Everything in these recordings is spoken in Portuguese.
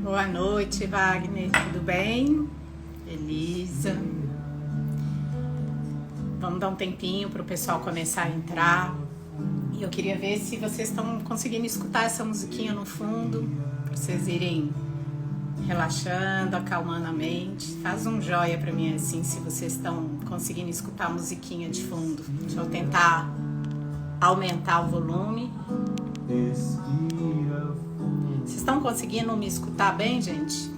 Boa noite, Wagner. Tudo bem? Elisa. Vamos dar um tempinho para o pessoal começar a entrar. E eu queria ver se vocês estão conseguindo escutar essa musiquinha no fundo, para vocês irem relaxando, acalmando a mente. Faz um joia para mim assim, se vocês estão conseguindo escutar a musiquinha de fundo. Deixa eu tentar aumentar o volume. Vocês estão conseguindo me escutar bem, gente?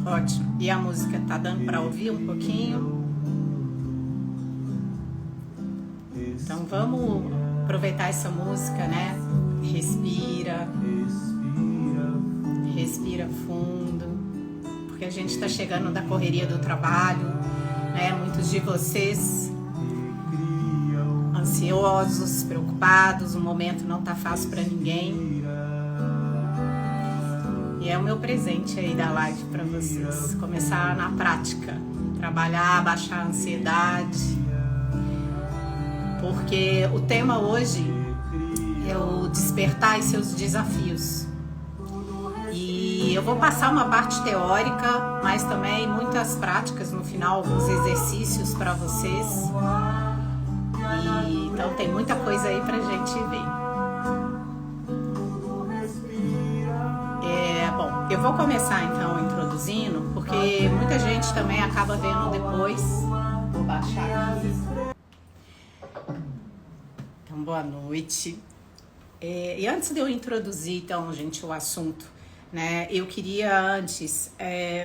Ótimo. E a música tá dando para ouvir um pouquinho? Então vamos aproveitar essa música, né? Respira. Respira fundo. Porque a gente tá chegando da correria do trabalho, né? Muitos de vocês ansiosos, preocupados, o momento não tá fácil para ninguém. E é o meu presente aí da live para vocês. Começar na prática, trabalhar, baixar a ansiedade. Porque o tema hoje é o despertar e seus desafios. E eu vou passar uma parte teórica, mas também muitas práticas no final, alguns exercícios para vocês. Então tem muita coisa aí pra gente ver. Bom, eu vou começar então introduzindo, porque muita gente também acaba vendo depois. Vou baixar aqui. Então, boa noite. E antes de eu introduzir, então, gente, o assunto, né? Eu queria antes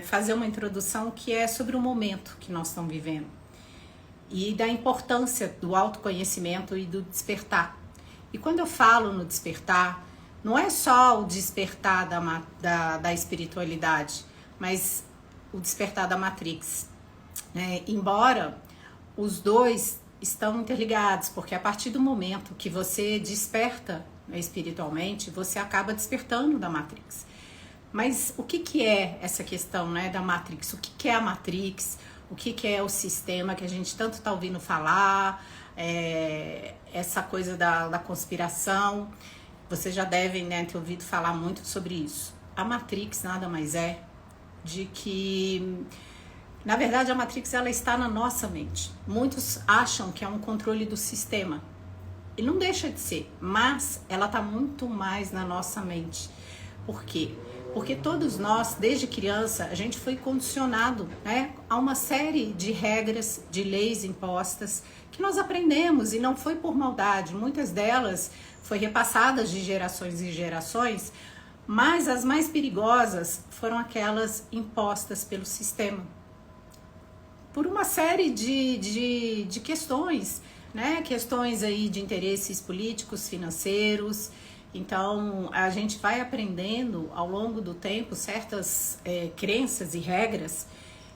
fazer uma introdução que é sobre o momento que nós estamos vivendo. E da importância do autoconhecimento e do despertar. E quando eu falo no despertar, não é só o despertar da espiritualidade, mas o despertar da Matrix. Embora os dois estão interligados, porque a partir do momento que você desperta espiritualmente, você acaba despertando da Matrix. Mas o que é essa questão, né, da Matrix? O que é a Matrix? O que é o sistema que a gente tanto está ouvindo falar, essa coisa da conspiração. Vocês já devem, né, ter ouvido falar muito sobre isso. A Matrix nada mais é de que, na verdade, a Matrix ela está na nossa mente. Muitos acham que é um controle do sistema. E não deixa de ser, mas ela está muito mais na nossa mente. Por quê? Porque todos nós, desde criança, a gente foi condicionado, né, a uma série de regras, de leis impostas que nós aprendemos e não foi por maldade. Muitas delas foram repassadas de gerações em gerações, mas as mais perigosas foram aquelas impostas pelo sistema. Por uma série de questões, né, questões aí de interesses políticos, financeiros. Então, a gente vai aprendendo ao longo do tempo certas crenças e regras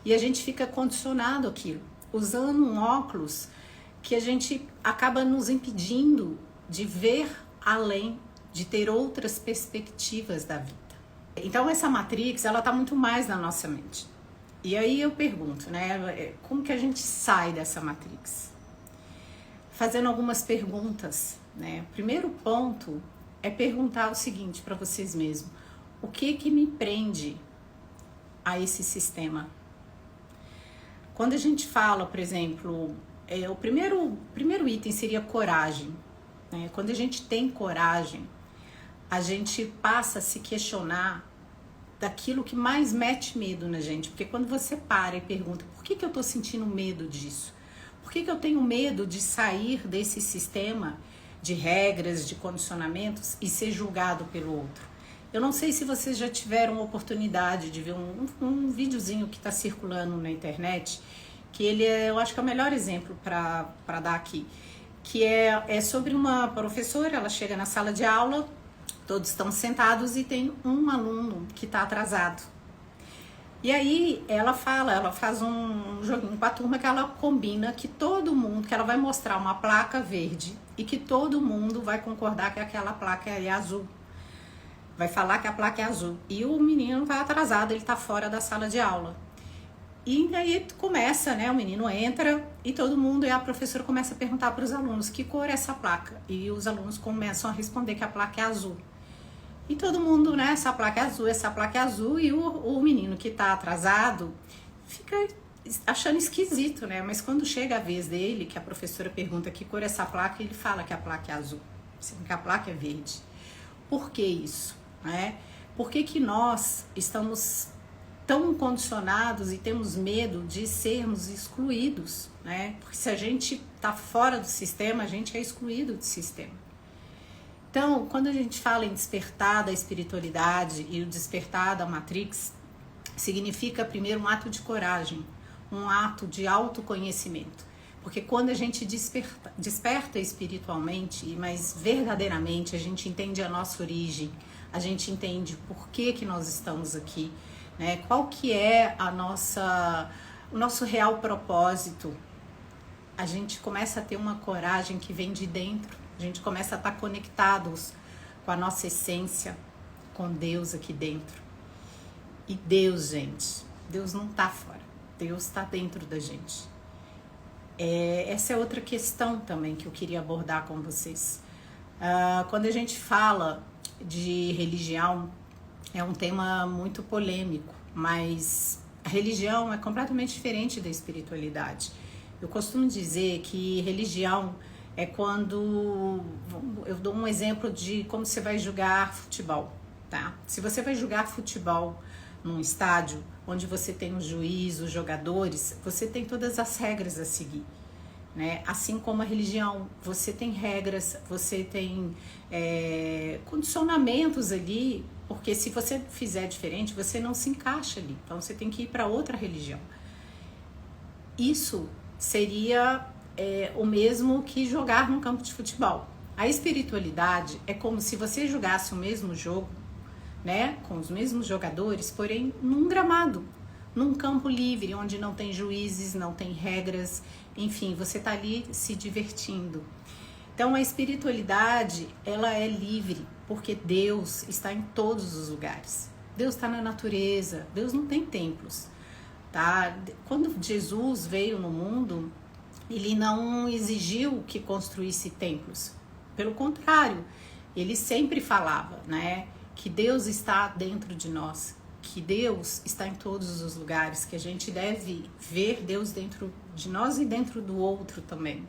e a gente fica condicionado àquilo, usando um óculos que a gente acaba nos impedindo de ver além, de ter outras perspectivas da vida. Então, essa Matrix, ela está muito mais na nossa mente. E aí eu pergunto, né, como que a gente sai dessa Matrix? Fazendo algumas perguntas, né? Primeiro ponto é perguntar o seguinte para vocês mesmos: o que me prende a esse sistema? Quando a gente fala, por exemplo, o primeiro item seria coragem, né? Quando a gente tem coragem, a gente passa a se questionar daquilo que mais mete medo na gente. Porque quando você para e pergunta: por que eu tô sentindo medo disso? Por que eu tenho medo de sair desse sistema de regras, de condicionamentos e ser julgado pelo outro? Eu não sei se vocês já tiveram oportunidade de ver um videozinho que está circulando na internet, que ele eu acho que é o melhor exemplo para dar aqui, que é sobre uma professora. Ela chega na sala de aula, todos estão sentados e tem um aluno que está atrasado. E aí ela faz um joguinho com a turma que ela combina que todo mundo, que ela vai mostrar uma placa verde e que todo mundo vai concordar que aquela placa é azul. Vai falar que a placa é azul. E o menino vai atrasado, ele tá fora da sala de aula. E aí começa, né, o menino entra e todo mundo, e a professora começa a perguntar para os alunos: que cor é essa placa? E os alunos começam a responder que a placa é azul. E todo mundo, né, essa placa é azul, e o menino que tá atrasado fica achando esquisito, né? Mas quando chega a vez dele, que a professora pergunta que cor é essa placa, ele fala que a placa é azul, sendo que a placa é verde. Por que isso, né? Por que nós estamos tão condicionados e temos medo de sermos excluídos, né? Porque se a gente tá fora do sistema, a gente é excluído do sistema. Então, quando a gente fala em despertar da espiritualidade e o despertar da Matrix, significa primeiro um ato de coragem, um ato de autoconhecimento. Porque quando a gente desperta espiritualmente, mas verdadeiramente, a gente entende a nossa origem, a gente entende por que nós estamos aqui, né? Qual que é o nosso real propósito. A gente começa a ter uma coragem que vem de dentro, a gente começa a estar conectados com a nossa essência, com Deus aqui dentro. E Deus, gente, Deus não está fora, Deus está dentro da gente. Essa é outra questão também que eu queria abordar com vocês. Quando a gente fala de religião, é um tema muito polêmico, mas a religião é completamente diferente da espiritualidade. Eu costumo dizer que religião é quando... Eu dou um exemplo de como você vai jogar futebol, tá? Se você vai jogar futebol num estádio onde você tem um juiz, os jogadores, você tem todas as regras a seguir, né? Assim como a religião, você tem regras, você tem condicionamentos ali, porque se você fizer diferente, você não se encaixa ali, então você tem que ir para outra religião. Isso seria o mesmo que jogar num campo de futebol. A espiritualidade é como se você jogasse o mesmo jogo, né, com os mesmos jogadores, porém num gramado, num campo livre, onde não tem juízes, não tem regras, enfim, você tá ali se divertindo. Então a espiritualidade, ela é livre, porque Deus está em todos os lugares. Deus está na natureza, Deus não tem templos, tá? Quando Jesus veio no mundo, ele não exigiu que construísse templos. Pelo contrário, ele sempre falava, né, que Deus está dentro de nós, que Deus está em todos os lugares, que a gente deve ver Deus dentro de nós e dentro do outro também.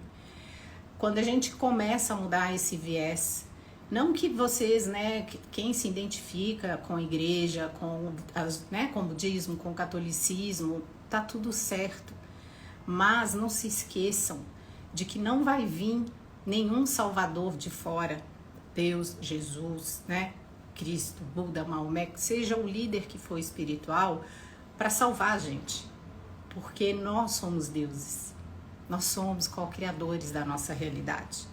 Quando a gente começa a mudar esse viés, não que vocês, né, quem se identifica com a igreja, com o budismo, com o catolicismo, tá tudo certo. Mas não se esqueçam de que não vai vir nenhum salvador de fora, Deus, Jesus, né, Cristo, Buda, Maomé, que seja o líder que for espiritual, para salvar a gente. Porque nós somos deuses, nós somos co-criadores da nossa realidade.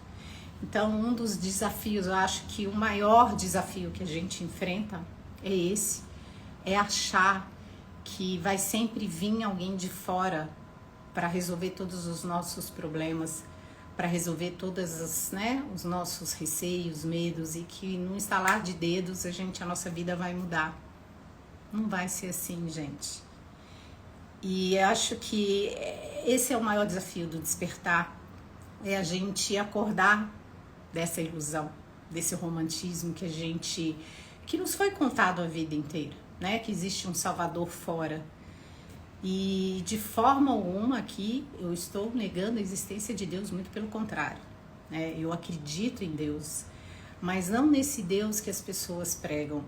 Então, um dos desafios, eu acho que o maior desafio que a gente enfrenta é esse, é achar que vai sempre vir alguém de fora para resolver todos os nossos problemas, para resolver todas os nossos receios, medos, e que no estalar de dedos a nossa vida vai mudar. Não vai ser assim, gente. E acho que esse é o maior desafio do despertar, é a gente acordar dessa ilusão, desse romantismo que nos foi contado a vida inteira, né? Que existe um salvador fora. E de forma alguma aqui eu estou negando a existência de Deus, muito pelo contrário, né? Eu acredito em Deus, mas não nesse Deus que as pessoas pregam,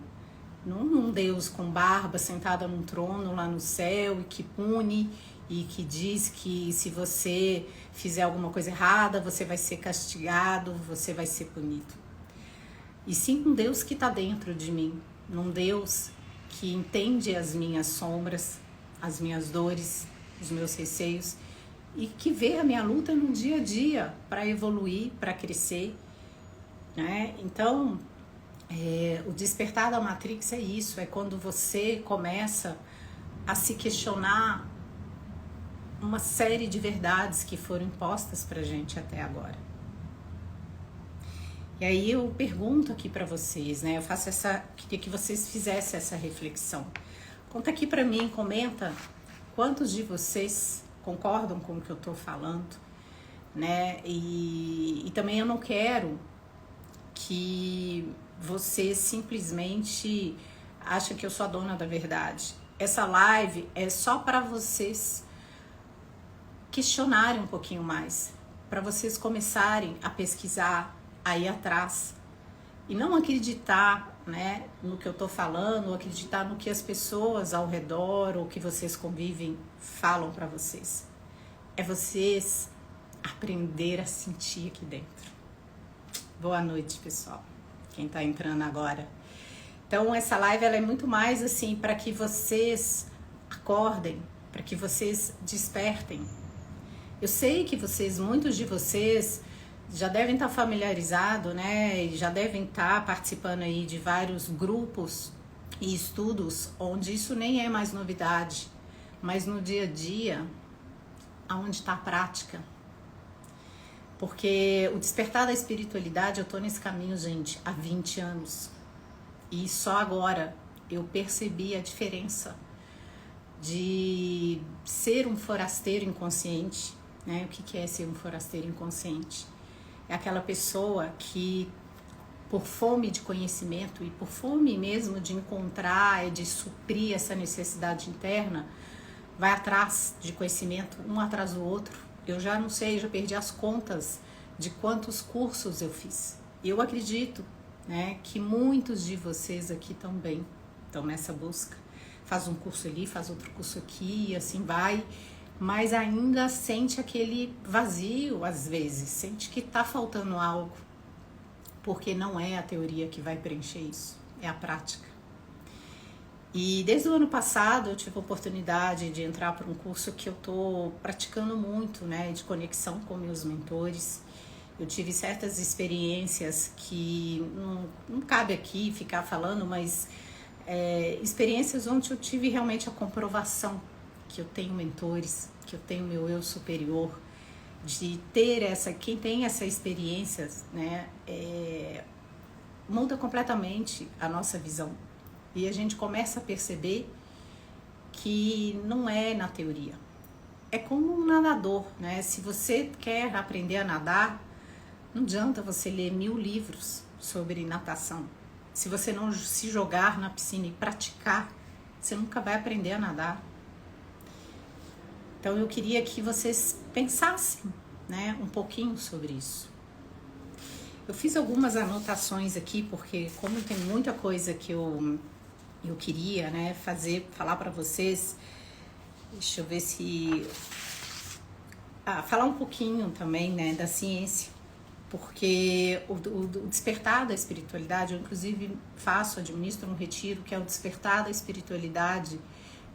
não num Deus com barba sentada num trono lá no céu e que pune e que diz que se você fizer alguma coisa errada você vai ser castigado, você vai ser punido. E sim um Deus que está dentro de mim, um Deus que entende as minhas sombras, as minhas dores, os meus receios, e que vê a minha luta no dia a dia para evoluir, para crescer, né? Então, o despertar da Matrix é isso, é quando você começa a se questionar uma série de verdades que foram impostas pra gente até agora. E aí eu pergunto aqui para vocês, né? Queria que vocês fizessem essa reflexão. Conta aqui para mim, comenta quantos de vocês concordam com o que eu tô falando, né? E também eu não quero que você simplesmente acha que eu sou a dona da verdade. Essa live é só para vocês questionarem um pouquinho mais, para vocês começarem a pesquisar, a ir atrás e não acreditar, né, no que eu tô falando, ou acreditar no que as pessoas ao redor ou que vocês convivem falam para vocês. É vocês aprender a sentir aqui dentro. Boa noite, pessoal. Quem tá entrando agora. Então, essa live ela é muito mais assim para que vocês acordem, para que vocês despertem. Eu sei que muitos de vocês já devem estar familiarizados, né? E já devem estar participando aí de vários grupos e estudos onde isso nem é mais novidade, mas no dia a dia, aonde está a prática. Porque o despertar da espiritualidade, eu tô nesse caminho, gente, há 20 anos. E só agora eu percebi a diferença de ser um forasteiro inconsciente, né? O que é ser um forasteiro inconsciente? É aquela pessoa que, por fome de conhecimento e por fome mesmo de encontrar e de suprir essa necessidade interna, vai atrás de conhecimento, um atrás do outro. Eu já não sei, já perdi as contas de quantos cursos eu fiz. Eu acredito, né, que muitos de vocês aqui também estão nessa busca. Faz um curso ali, faz outro curso aqui e assim vai, mas ainda sente aquele vazio às vezes, sente que está faltando algo, porque não é a teoria que vai preencher isso, é a prática. E desde o ano passado eu tive a oportunidade de entrar para um curso que eu estou praticando muito, né, de conexão com meus mentores. Eu tive certas experiências que não cabe aqui ficar falando, mas experiências onde eu tive realmente a comprovação que eu tenho mentores, que eu tenho meu eu superior, de ter quem tem essa experiência, né, muda completamente a nossa visão. E a gente começa a perceber que não é na teoria. É como um nadador, né? Se você quer aprender a nadar, não adianta você ler 1000 livros sobre natação. Se você não se jogar na piscina e praticar, você nunca vai aprender a nadar. Então eu queria que vocês pensassem, né, um pouquinho sobre isso. Eu fiz algumas anotações aqui, porque como tem muita coisa que eu queria, né, falar para vocês, deixa eu ver se... falar um pouquinho também, né, da ciência, porque o despertar da espiritualidade, eu inclusive administro um retiro que é o despertar da espiritualidade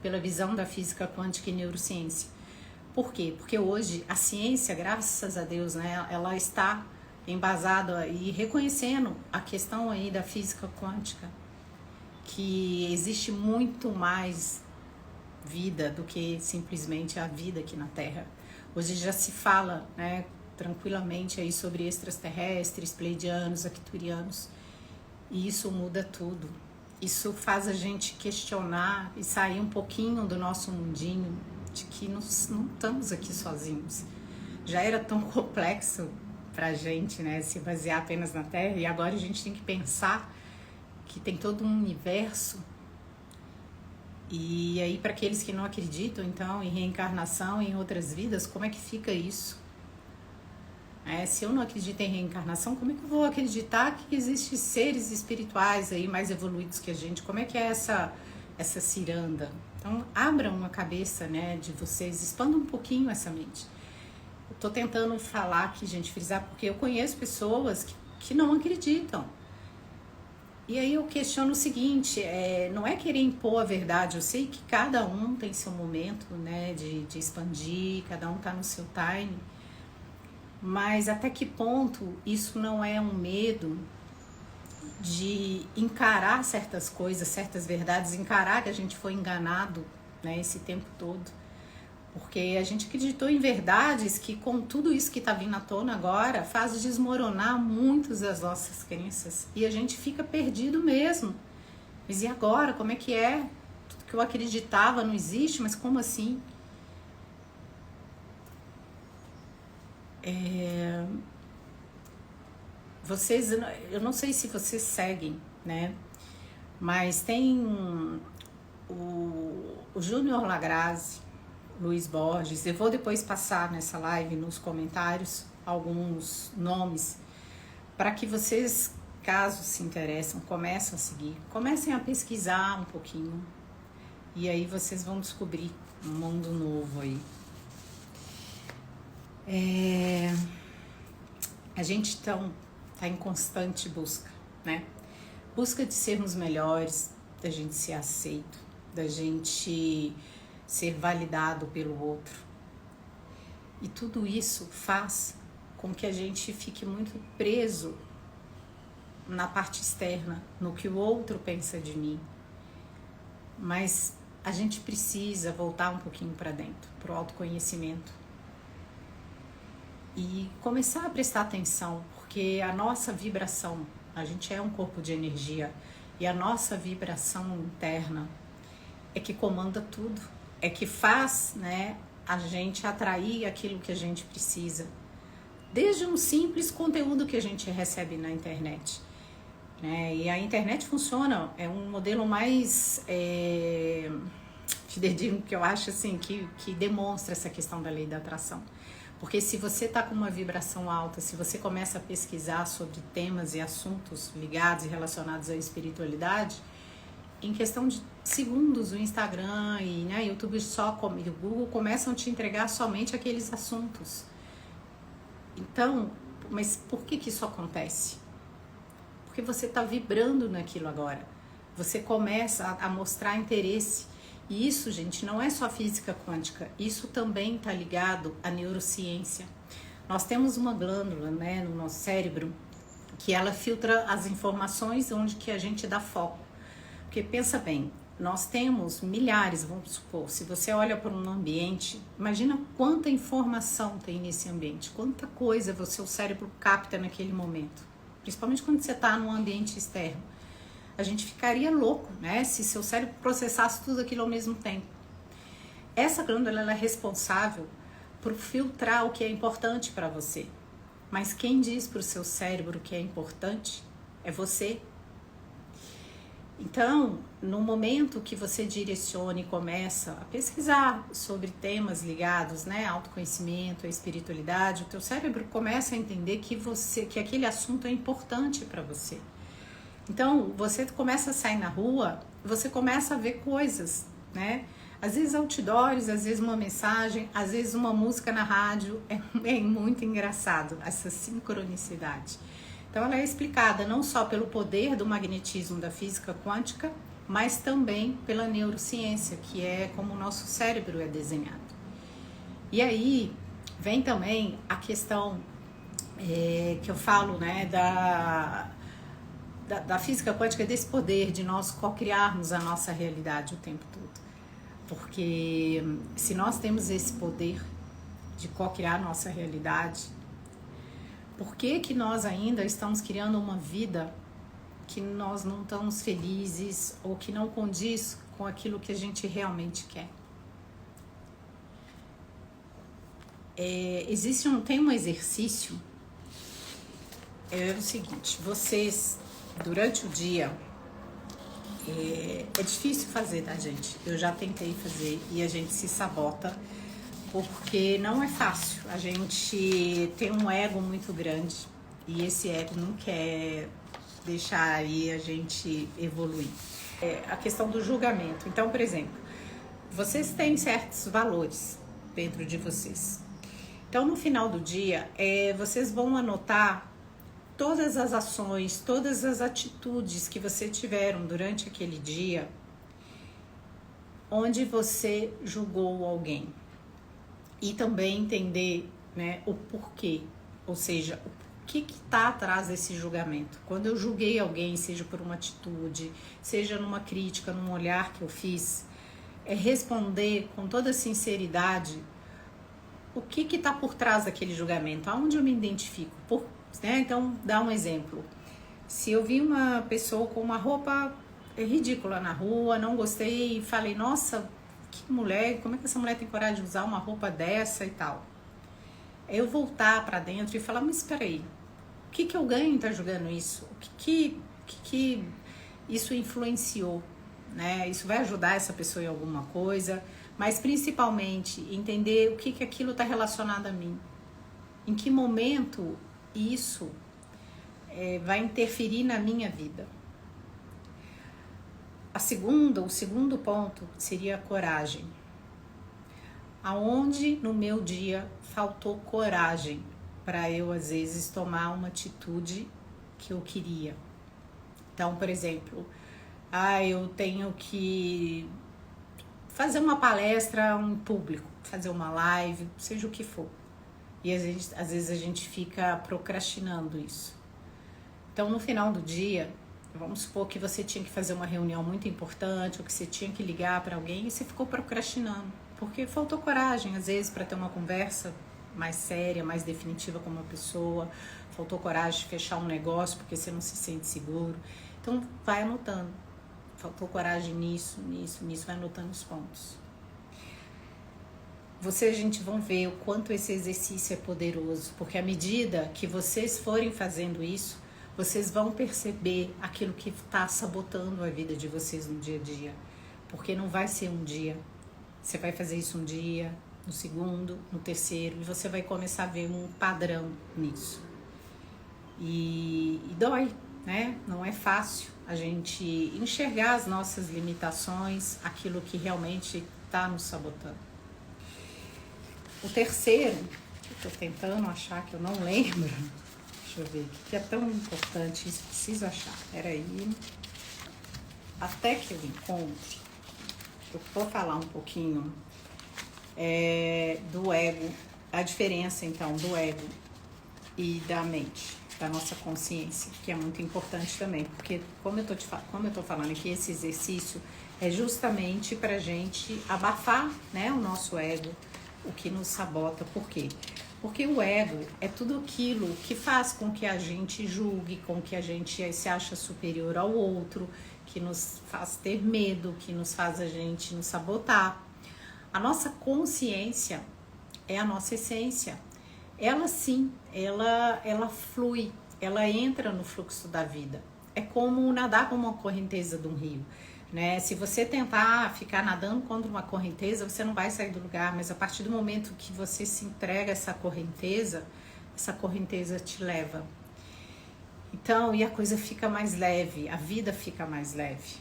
pela visão da física quântica e neurociência. Por quê? Porque hoje a ciência, graças a Deus, né, ela está embasada e reconhecendo a questão aí da física quântica, que existe muito mais vida do que simplesmente a vida aqui na Terra. Hoje já se fala, né, tranquilamente aí sobre extraterrestres, pleidianos, arcturianos, e isso muda tudo. Isso faz a gente questionar e sair um pouquinho do nosso mundinho, de que não estamos aqui sozinhos. Já era tão complexo pra gente, né, se basear apenas na Terra, e agora a gente tem que pensar que tem todo um universo. E aí, para aqueles que não acreditam, então, em reencarnação, em outras vidas, como é que fica isso? Se eu não acredito em reencarnação, como é que eu vou acreditar que existem seres espirituais aí mais evoluídos que a gente? Como é que é essa ciranda? Então, abram a cabeça, né, de vocês, expandam um pouquinho essa mente. Eu tô tentando falar aqui, gente, frisar, porque eu conheço pessoas que não acreditam. E aí eu questiono o seguinte, não é querer impor a verdade, eu sei que cada um tem seu momento, né, de expandir, cada um tá no seu time, mas até que ponto isso não é um medo de encarar certas coisas, certas verdades, encarar que a gente foi enganado, né, esse tempo todo, porque a gente acreditou em verdades que, com tudo isso que está vindo à tona agora, faz desmoronar muitas das nossas crenças e a gente fica perdido mesmo. Mas e agora? Como é que é? Tudo que eu acreditava não existe, mas como assim? vocês, eu não sei se vocês seguem, né? Mas tem o Júnior Lagrazzi, Luiz Borges. Eu vou depois passar nessa live, nos comentários, alguns nomes, para que vocês, caso se interessem, comecem a seguir, comecem a pesquisar um pouquinho, e aí vocês vão descobrir um mundo novo aí. A gente então está em constante busca, né? Busca de sermos melhores, da gente ser aceito, da gente ser validado pelo outro. E tudo isso faz com que a gente fique muito preso na parte externa, no que o outro pensa de mim. Mas a gente precisa voltar um pouquinho para dentro, para o autoconhecimento. E começar a prestar atenção, porque a nossa vibração, a gente é um corpo de energia, e a nossa vibração interna é que comanda tudo, é que faz, né, a gente atrair aquilo que a gente precisa. Desde um simples conteúdo que a gente recebe na internet. Né? E a internet funciona, é um modelo mais fidedigno, que eu acho assim, que demonstra essa questão da lei da atração. Porque se você está com uma vibração alta, se você começa a pesquisar sobre temas e assuntos ligados e relacionados à espiritualidade, em questão de segundos o Instagram e o YouTube e o Google começam a te entregar somente aqueles assuntos. Então, mas por que isso acontece? Porque você está vibrando naquilo agora. Você começa a mostrar interesse. E isso, gente, não é só física quântica. Isso também está ligado à neurociência. Nós temos uma glândula, né, no nosso cérebro que ela filtra as informações onde que a gente dá foco. Porque pensa bem, nós temos milhares, vamos supor, se você olha para um ambiente, imagina quanta informação tem nesse ambiente, quanta coisa o seu cérebro capta naquele momento, principalmente quando você está num ambiente externo. A gente ficaria louco, né, se seu cérebro processasse tudo aquilo ao mesmo tempo. Essa glândula ela é responsável por filtrar o que é importante para você. Mas quem diz para o seu cérebro o que é importante é você. Então, no momento que você direciona e começa a pesquisar sobre temas ligados, né, ao autoconhecimento, à espiritualidade, o teu cérebro começa a entender que aquele assunto é importante para você. Então, você começa a sair na rua, você começa a ver coisas, né? Às vezes outdoors, às vezes uma mensagem, às vezes uma música na rádio. É muito engraçado essa sincronicidade. Então, ela é explicada não só pelo poder do magnetismo da física quântica, mas também pela neurociência, que é como o nosso cérebro é desenhado. E aí, vem também a questão que eu falo, né, da física quântica, desse poder de nós co-criarmos a nossa realidade o tempo todo. Porque se nós temos esse poder de co-criar a nossa realidade, por que nós ainda estamos criando uma vida que nós não estamos felizes ou que não condiz com aquilo que a gente realmente quer? Tem um exercício, é o seguinte, vocês, durante o dia, é difícil fazer, tá, gente? Eu já tentei fazer e a gente se sabota, porque não é fácil. A gente tem um ego muito grande e esse ego não quer deixar aí a gente evoluir. A questão do julgamento. Então, por exemplo, vocês têm certos valores dentro de vocês. Então, no final do dia, vocês vão anotar todas as ações, todas as atitudes que você tiveram durante aquele dia, onde você julgou alguém. E também entender, né, o porquê, ou seja, o que está atrás desse julgamento. Quando eu julguei alguém, seja por uma atitude, seja numa crítica, num olhar que eu fiz, responder com toda sinceridade o que está por trás daquele julgamento, aonde eu me identifico. Então, dá um exemplo. Se eu vi uma pessoa com uma roupa ridícula na rua, não gostei e falei, nossa, que mulher, como é que essa mulher tem coragem de usar uma roupa dessa e tal? Eu voltar para dentro e falar, mas espera aí, que eu ganho em estar julgando isso? O que isso influenciou, né? Isso vai ajudar essa pessoa em alguma coisa, mas principalmente entender o que aquilo está relacionado a mim. Em que momento isso vai interferir na minha vida. O segundo ponto seria a coragem. Aonde no meu dia faltou coragem para eu, às vezes, tomar uma atitude que eu queria. Então, por exemplo, eu tenho que fazer uma palestra em público, fazer uma live, seja o que for. E às vezes a gente fica procrastinando isso. Então, no final do dia, vamos supor que você tinha que fazer uma reunião muito importante, ou que você tinha que ligar para alguém e você ficou procrastinando. Porque faltou coragem, às vezes, para ter uma conversa mais séria, mais definitiva com uma pessoa. Faltou coragem de fechar um negócio porque você não se sente seguro. Então, vai anotando. Faltou coragem nisso, vai anotando os pontos. Vocês, gente, vão ver o quanto esse exercício é poderoso, porque à medida que vocês forem fazendo isso, vocês vão perceber aquilo que está sabotando a vida de vocês no dia a dia. Porque não vai ser um dia. Você vai fazer isso um dia, no segundo, no terceiro, e você vai começar a ver um padrão nisso. E dói, né? Não é fácil a gente enxergar as nossas limitações, aquilo que realmente está nos sabotando. O terceiro, eu estou tentando achar que eu não lembro. Deixa eu ver o que é tão importante isso, preciso achar. Peraí. Até que eu encontre, eu vou falar um pouquinho do ego, a diferença então do ego e da mente, da nossa consciência, que é muito importante também, porque como eu tô falando aqui, esse exercício é justamente pra gente abafar, né, o nosso ego, o que nos sabota. Por quê? Porque o ego é tudo aquilo que faz com que a gente julgue, com que a gente se acha superior ao outro, que nos faz ter medo, que nos faz a gente nos sabotar. A nossa consciência é a nossa essência. Ela sim, ela flui, ela entra no fluxo da vida. É como nadar com uma correnteza de um rio. Né? Se você tentar ficar nadando contra uma correnteza, você não vai sair do lugar, mas a partir do momento que você se entrega a essa correnteza te leva. Então, e a coisa fica mais leve, a vida fica mais leve.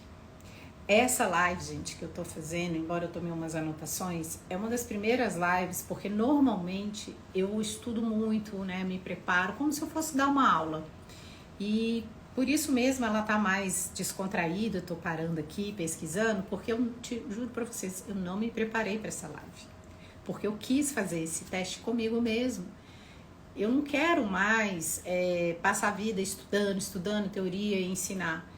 Essa live, gente, que eu tô fazendo, embora eu tomei umas anotações, é uma das primeiras lives, porque normalmente eu estudo muito, né? Me preparo como se eu fosse dar uma aula. E por isso mesmo ela tá mais descontraída, eu tô parando aqui, pesquisando, porque eu juro pra vocês, eu não me preparei para essa live. Porque eu quis fazer esse teste comigo mesmo. Eu não quero mais passar a vida estudando teoria e ensinar.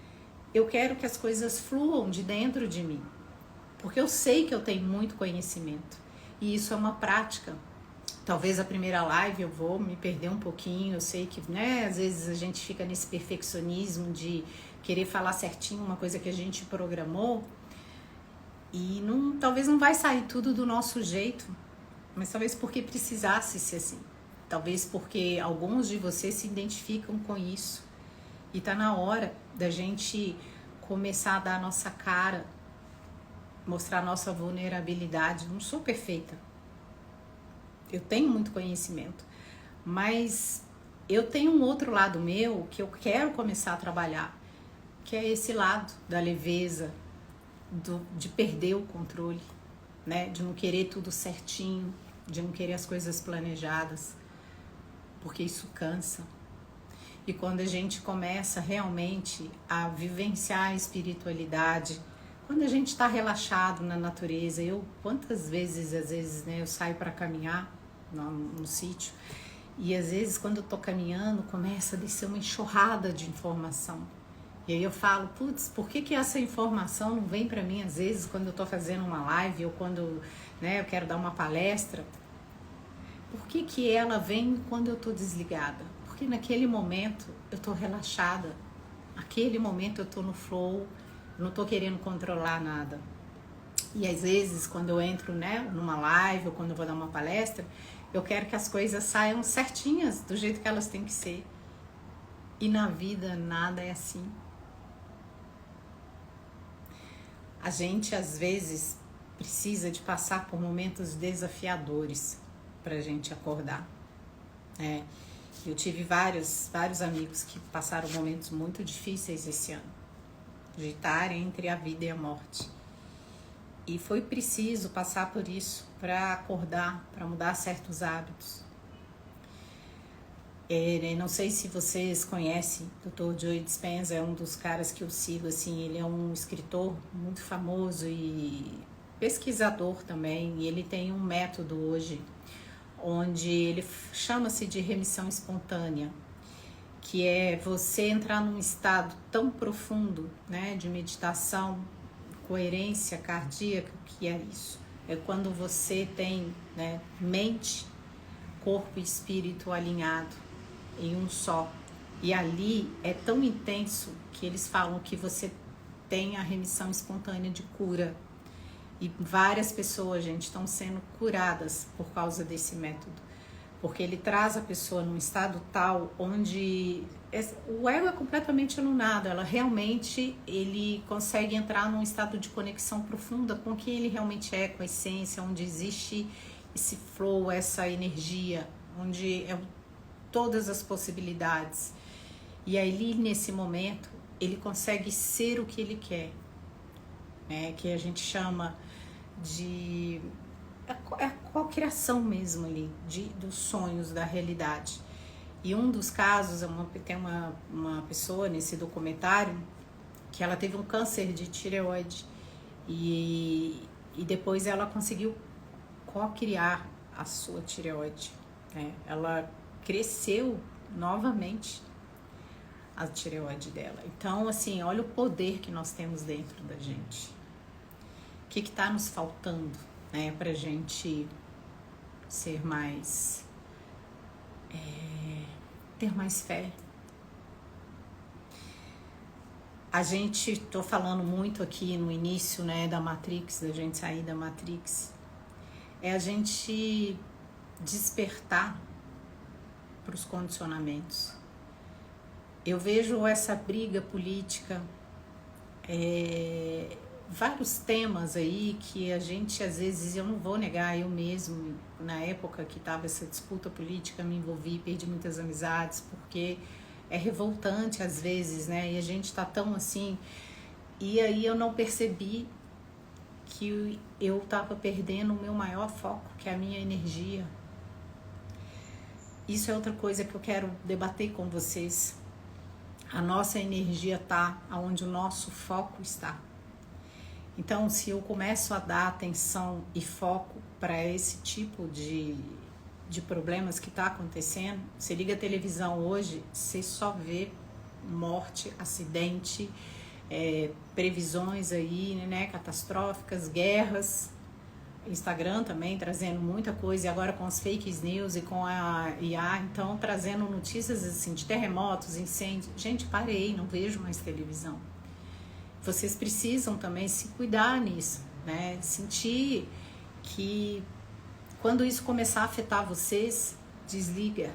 Eu quero que as coisas fluam de dentro de mim. Porque eu sei que eu tenho muito conhecimento. E isso é uma prática. Talvez a primeira live eu vou me perder um pouquinho, eu sei que, né, às vezes a gente fica nesse perfeccionismo de querer falar certinho uma coisa que a gente programou e talvez não vai sair tudo do nosso jeito, mas talvez porque precisasse ser assim, talvez porque alguns de vocês se identificam com isso e tá na hora da gente começar a dar a nossa cara, mostrar a nossa vulnerabilidade. Não sou perfeita. Eu tenho muito conhecimento, mas eu tenho um outro lado meu que eu quero começar a trabalhar, que é esse lado da leveza, de perder o controle, né? De não querer tudo certinho, de não querer as coisas planejadas, porque isso cansa. E quando a gente começa realmente a vivenciar a espiritualidade, quando a gente está relaxado na natureza, quantas vezes, às vezes, né, eu saio para caminhar no sítio, e às vezes quando eu tô caminhando, começa a descer uma enxurrada de informação. E aí eu falo, putz, por que essa informação não vem para mim, às vezes, quando eu tô fazendo uma live, ou quando, né, eu quero dar uma palestra? Por que ela vem quando eu tô desligada? Porque naquele momento eu tô relaxada, naquele momento eu tô no flow, não tô querendo controlar nada. E às vezes, quando eu entro, né, numa live ou quando eu vou dar uma palestra, eu quero que as coisas saiam certinhas, do jeito que elas têm que ser. E na vida nada é assim. A gente às vezes precisa de passar por momentos desafiadores para a gente acordar. Eu tive vários amigos que passaram momentos muito difíceis esse ano, de estar entre a vida e a morte. E foi preciso passar por isso para acordar, para mudar certos hábitos. Não sei se vocês conhecem, o Dr. Joe Dispenza é um dos caras que eu sigo, assim, ele é um escritor muito famoso e pesquisador também, e ele tem um método hoje, onde ele chama-se de remissão espontânea, que é você entrar num estado tão profundo, né, de meditação, coerência cardíaca, que é isso. É quando você tem, né, mente, corpo e espírito alinhado em um só. E ali é tão intenso que eles falam que você tem a remissão espontânea de cura. E várias pessoas, gente, estão sendo curadas por causa desse método. Porque ele traz a pessoa num estado tal onde o ego é completamente anulado. Ela realmente, ele consegue entrar num estado de conexão profunda com quem ele realmente é, com a essência, onde existe esse flow, essa energia, onde é todas as possibilidades. E aí, nesse momento, ele consegue ser o que ele quer, né? Que a gente chama de a cocriação mesmo ali, dos sonhos, da realidade. E um dos casos, tem uma pessoa nesse documentário que ela teve um câncer de tireoide e depois ela conseguiu cocriar a sua tireoide, né? Ela cresceu novamente a tireoide dela. Então, assim, olha o poder que nós temos dentro da gente. O que está nos faltando, né, pra gente ser mais... ter mais fé. A gente, tô falando muito aqui no início, né, da Matrix, da gente sair da Matrix. É a gente despertar para os condicionamentos. Eu vejo essa briga política, vários temas aí que a gente, às vezes, eu não vou negar, eu mesmo, na época que estava essa disputa política, me envolvi, perdi muitas amizades, porque é revoltante às vezes, né? E a gente tá tão assim, e aí eu não percebi que eu estava perdendo o meu maior foco, que é a minha energia. Isso é outra coisa que eu quero debater com vocês. A nossa energia está onde o nosso foco está. Então, se eu começo a dar atenção e foco para esse tipo de problemas que está acontecendo, você liga a televisão hoje, você só vê morte, acidente, previsões aí, né, catastróficas, guerras. Instagram também trazendo muita coisa, e agora com as fake news e com a IA, então trazendo notícias assim de terremotos, incêndios. Gente, parei, não vejo mais televisão. Vocês precisam também se cuidar nisso, né? Sentir que quando isso começar a afetar vocês, desliga.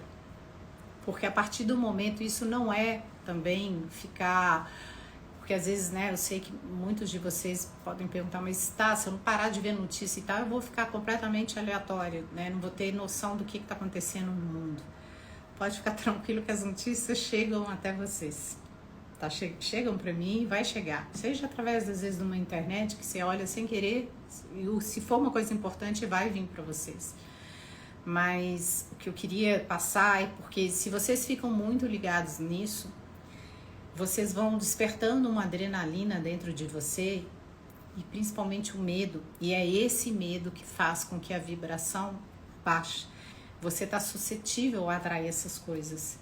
Porque a partir do momento, isso não é também ficar... Porque às vezes, né, eu sei que muitos de vocês podem perguntar, mas tá, se eu não parar de ver notícia e tal, eu vou ficar completamente aleatório, né? Não vou ter noção do que está acontecendo no mundo. Pode ficar tranquilo que as notícias chegam até vocês. Tá? Chegam para mim e vai chegar. Seja através, às vezes, de uma internet que você olha sem querer, e se for uma coisa importante, vai vir para vocês. Mas o que eu queria passar é porque se vocês ficam muito ligados nisso, vocês vão despertando uma adrenalina dentro de você e principalmente o medo. E é esse medo que faz com que a vibração baixe. Você está suscetível a atrair essas coisas.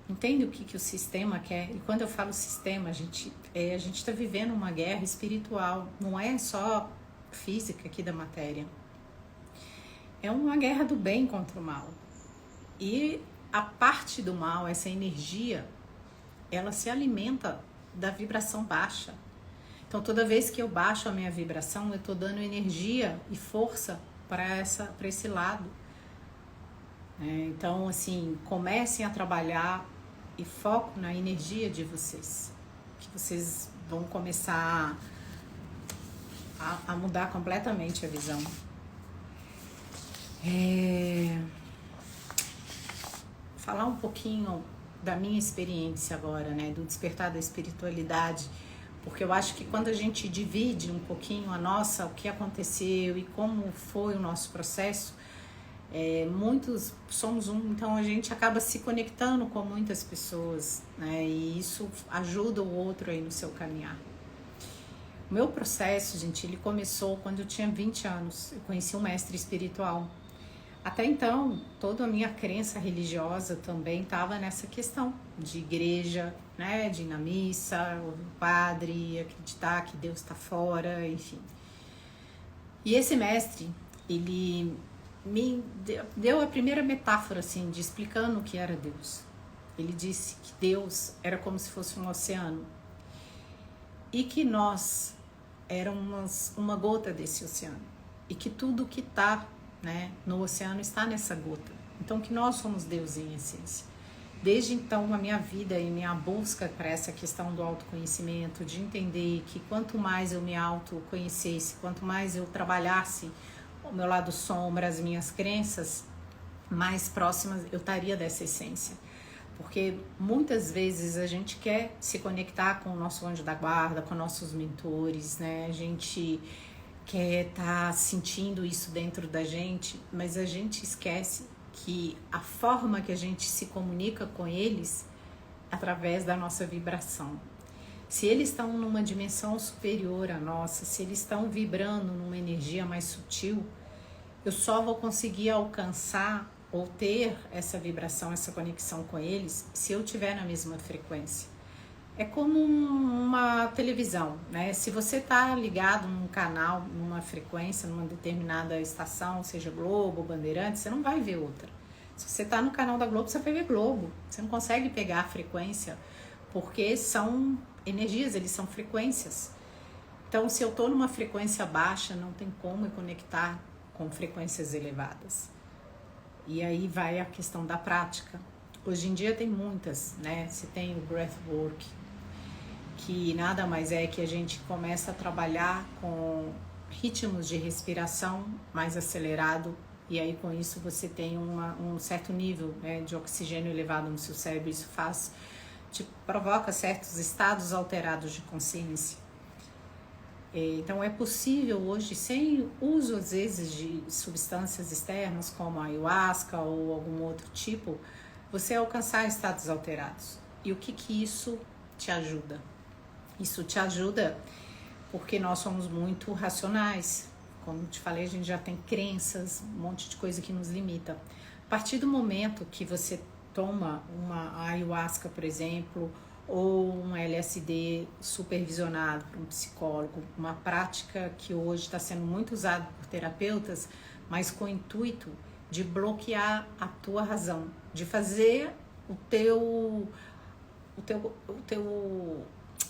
Entende o que o sistema quer? E quando eu falo sistema, a gente está vivendo uma guerra espiritual. Não é só física aqui da matéria. É uma guerra do bem contra o mal. E a parte do mal, essa energia, ela se alimenta da vibração baixa. Então, toda vez que eu baixo a minha vibração, eu estou dando energia e força para esse lado. Então, assim, comecem a trabalhar e foco na energia de vocês, que vocês vão começar a mudar completamente a visão. Falar um pouquinho da minha experiência agora, né, do despertar da espiritualidade, porque eu acho que quando a gente divide um pouquinho o que aconteceu e como foi o nosso processo, muitos somos então a gente acaba se conectando com muitas pessoas, né, e isso ajuda o outro aí no seu caminhar. O meu processo, gente, ele começou quando eu tinha 20 anos, eu conheci um mestre espiritual. Até então, toda a minha crença religiosa também estava nessa questão de igreja, né, de ir na missa, ouvir o padre, acreditar que Deus está fora, enfim. E esse mestre, ele me deu a primeira metáfora, assim, de explicando o que era Deus. Ele disse que Deus era como se fosse um oceano e que nós éramos uma gota desse oceano e que tudo que está, né, no oceano está nessa gota. Então que nós somos Deus em essência. Desde então a minha vida e minha busca para essa questão do autoconhecimento, de entender que quanto mais eu me autoconhecesse, quanto mais eu trabalhasse o meu lado sombra, as minhas crenças, mais próximas eu estaria dessa essência. Porque muitas vezes a gente quer se conectar com o nosso anjo da guarda, com nossos mentores, né? A gente quer estar sentindo isso dentro da gente, mas a gente esquece que a forma que a gente se comunica com eles é através da nossa vibração. Se eles estão numa dimensão superior à nossa, se eles estão vibrando numa energia mais sutil, eu só vou conseguir alcançar ou ter essa vibração, essa conexão com eles, se eu estiver na mesma frequência. É como uma televisão, né? Se você está ligado num canal, numa frequência, numa determinada estação, seja Globo, Bandeirantes, você não vai ver outra. Se você está no canal da Globo, você vai ver Globo. Você não consegue pegar a frequência, porque são energias, eles são frequências. Então, se eu estou numa frequência baixa, não tem como eu conectar com frequências elevadas. E aí vai a questão da prática. Hoje em dia tem muitas, né? Você tem o breathwork, que nada mais é que a gente começa a trabalhar com ritmos de respiração mais acelerado, e aí com isso você tem um certo nível, né, de oxigênio elevado no seu cérebro. Isso provoca certos estados alterados de consciência. Então é possível hoje, sem uso às vezes de substâncias externas como a ayahuasca ou algum outro tipo, você alcançar estados alterados. E o que isso te ajuda? Isso te ajuda porque nós somos muito racionais. Como te falei, a gente já tem crenças, um monte de coisa que nos limita. A partir do momento que você toma uma ayahuasca, por exemplo, ou um LSD supervisionado por um psicólogo, uma prática que hoje está sendo muito usada por terapeutas, mas com o intuito de bloquear a tua razão, de fazer o teu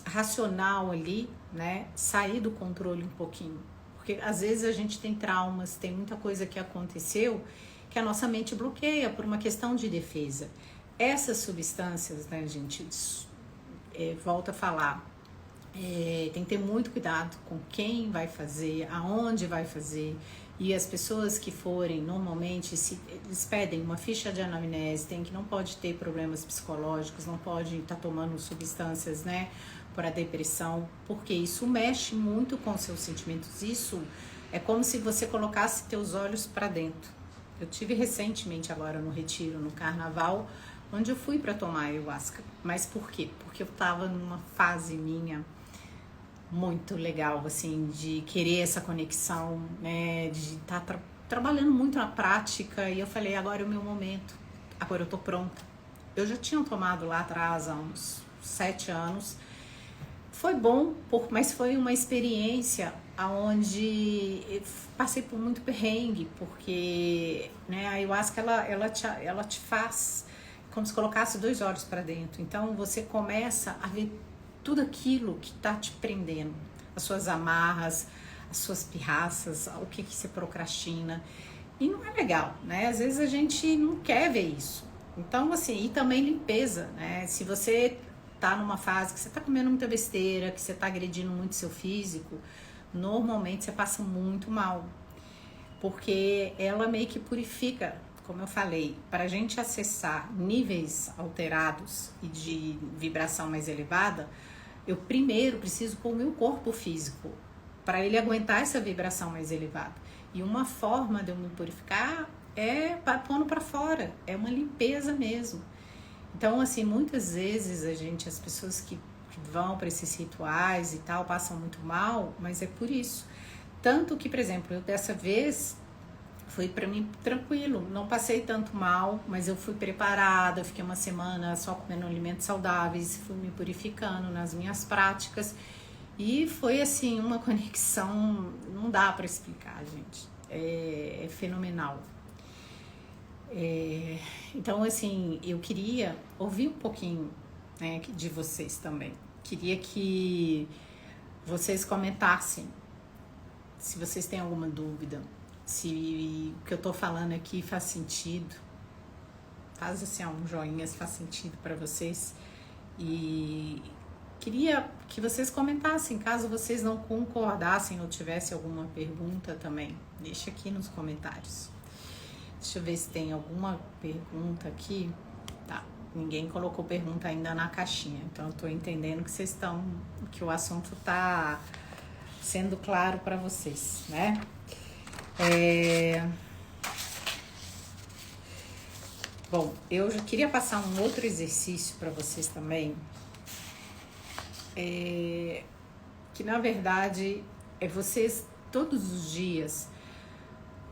racional ali, né, sair do controle um pouquinho. Porque às vezes a gente tem traumas, tem muita coisa que aconteceu que a nossa mente bloqueia por uma questão de defesa. Essas substâncias, né, gente, volto a falar, tem que ter muito cuidado com quem vai fazer, aonde vai fazer. E as pessoas que forem, normalmente, eles pedem uma ficha de anamnese, não pode ter problemas psicológicos, não pode estar tomando substâncias, né, para a depressão, porque isso mexe muito com seus sentimentos. Isso é como se você colocasse teus olhos para dentro. Eu tive recentemente agora no retiro, no carnaval, onde eu fui para tomar ayahuasca. Mas por quê? Porque eu estava numa fase minha muito legal, assim, de querer essa conexão, né, de estar trabalhando muito na prática, e eu falei, agora é o meu momento, agora eu tô pronta. Eu já tinha tomado lá atrás, há uns 7 anos, foi bom, mas foi uma experiência onde eu passei por muito perrengue, porque, né, a ayahuasca, ela te faz como se colocasse 2 olhos para dentro. Então você começa a ver tudo aquilo que está te prendendo, as suas amarras, as suas pirraças, o que você procrastina. E não é legal, né? Às vezes a gente não quer ver isso. Então, assim, e também limpeza, né? Se você tá numa fase que você tá comendo muita besteira, que você tá agredindo muito seu físico, normalmente você passa muito mal. Porque ela meio que purifica, como eu falei, para a gente acessar níveis alterados e de vibração mais elevada, eu primeiro preciso pôr o meu corpo físico para ele aguentar essa vibração mais elevada. E uma forma de eu me purificar é pondo para fora, é uma limpeza mesmo. Então, assim, muitas vezes as pessoas que vão para esses rituais e tal, passam muito mal, mas é por isso. Tanto que, por exemplo, eu dessa vez foi para mim tranquilo, não passei tanto mal, mas eu fui preparada, eu fiquei uma semana só comendo alimentos saudáveis, fui me purificando nas minhas práticas e foi assim uma conexão, não dá para explicar, gente, é fenomenal. Então, assim, eu queria ouvir um pouquinho, né, de vocês também. Queria que vocês comentassem se vocês têm alguma dúvida, se o que eu tô falando aqui faz sentido. Faz assim, um joinha se faz sentido para vocês. E queria que vocês comentassem, caso vocês não concordassem ou tivessem alguma pergunta também. Deixa aqui nos comentários. Deixa eu ver se tem alguma pergunta aqui. Tá, ninguém colocou pergunta ainda na caixinha. Então eu tô entendendo que vocês estão, que o assunto tá sendo claro para vocês, né? Bom, eu já queria passar um outro exercício para vocês também, que na verdade é vocês todos os dias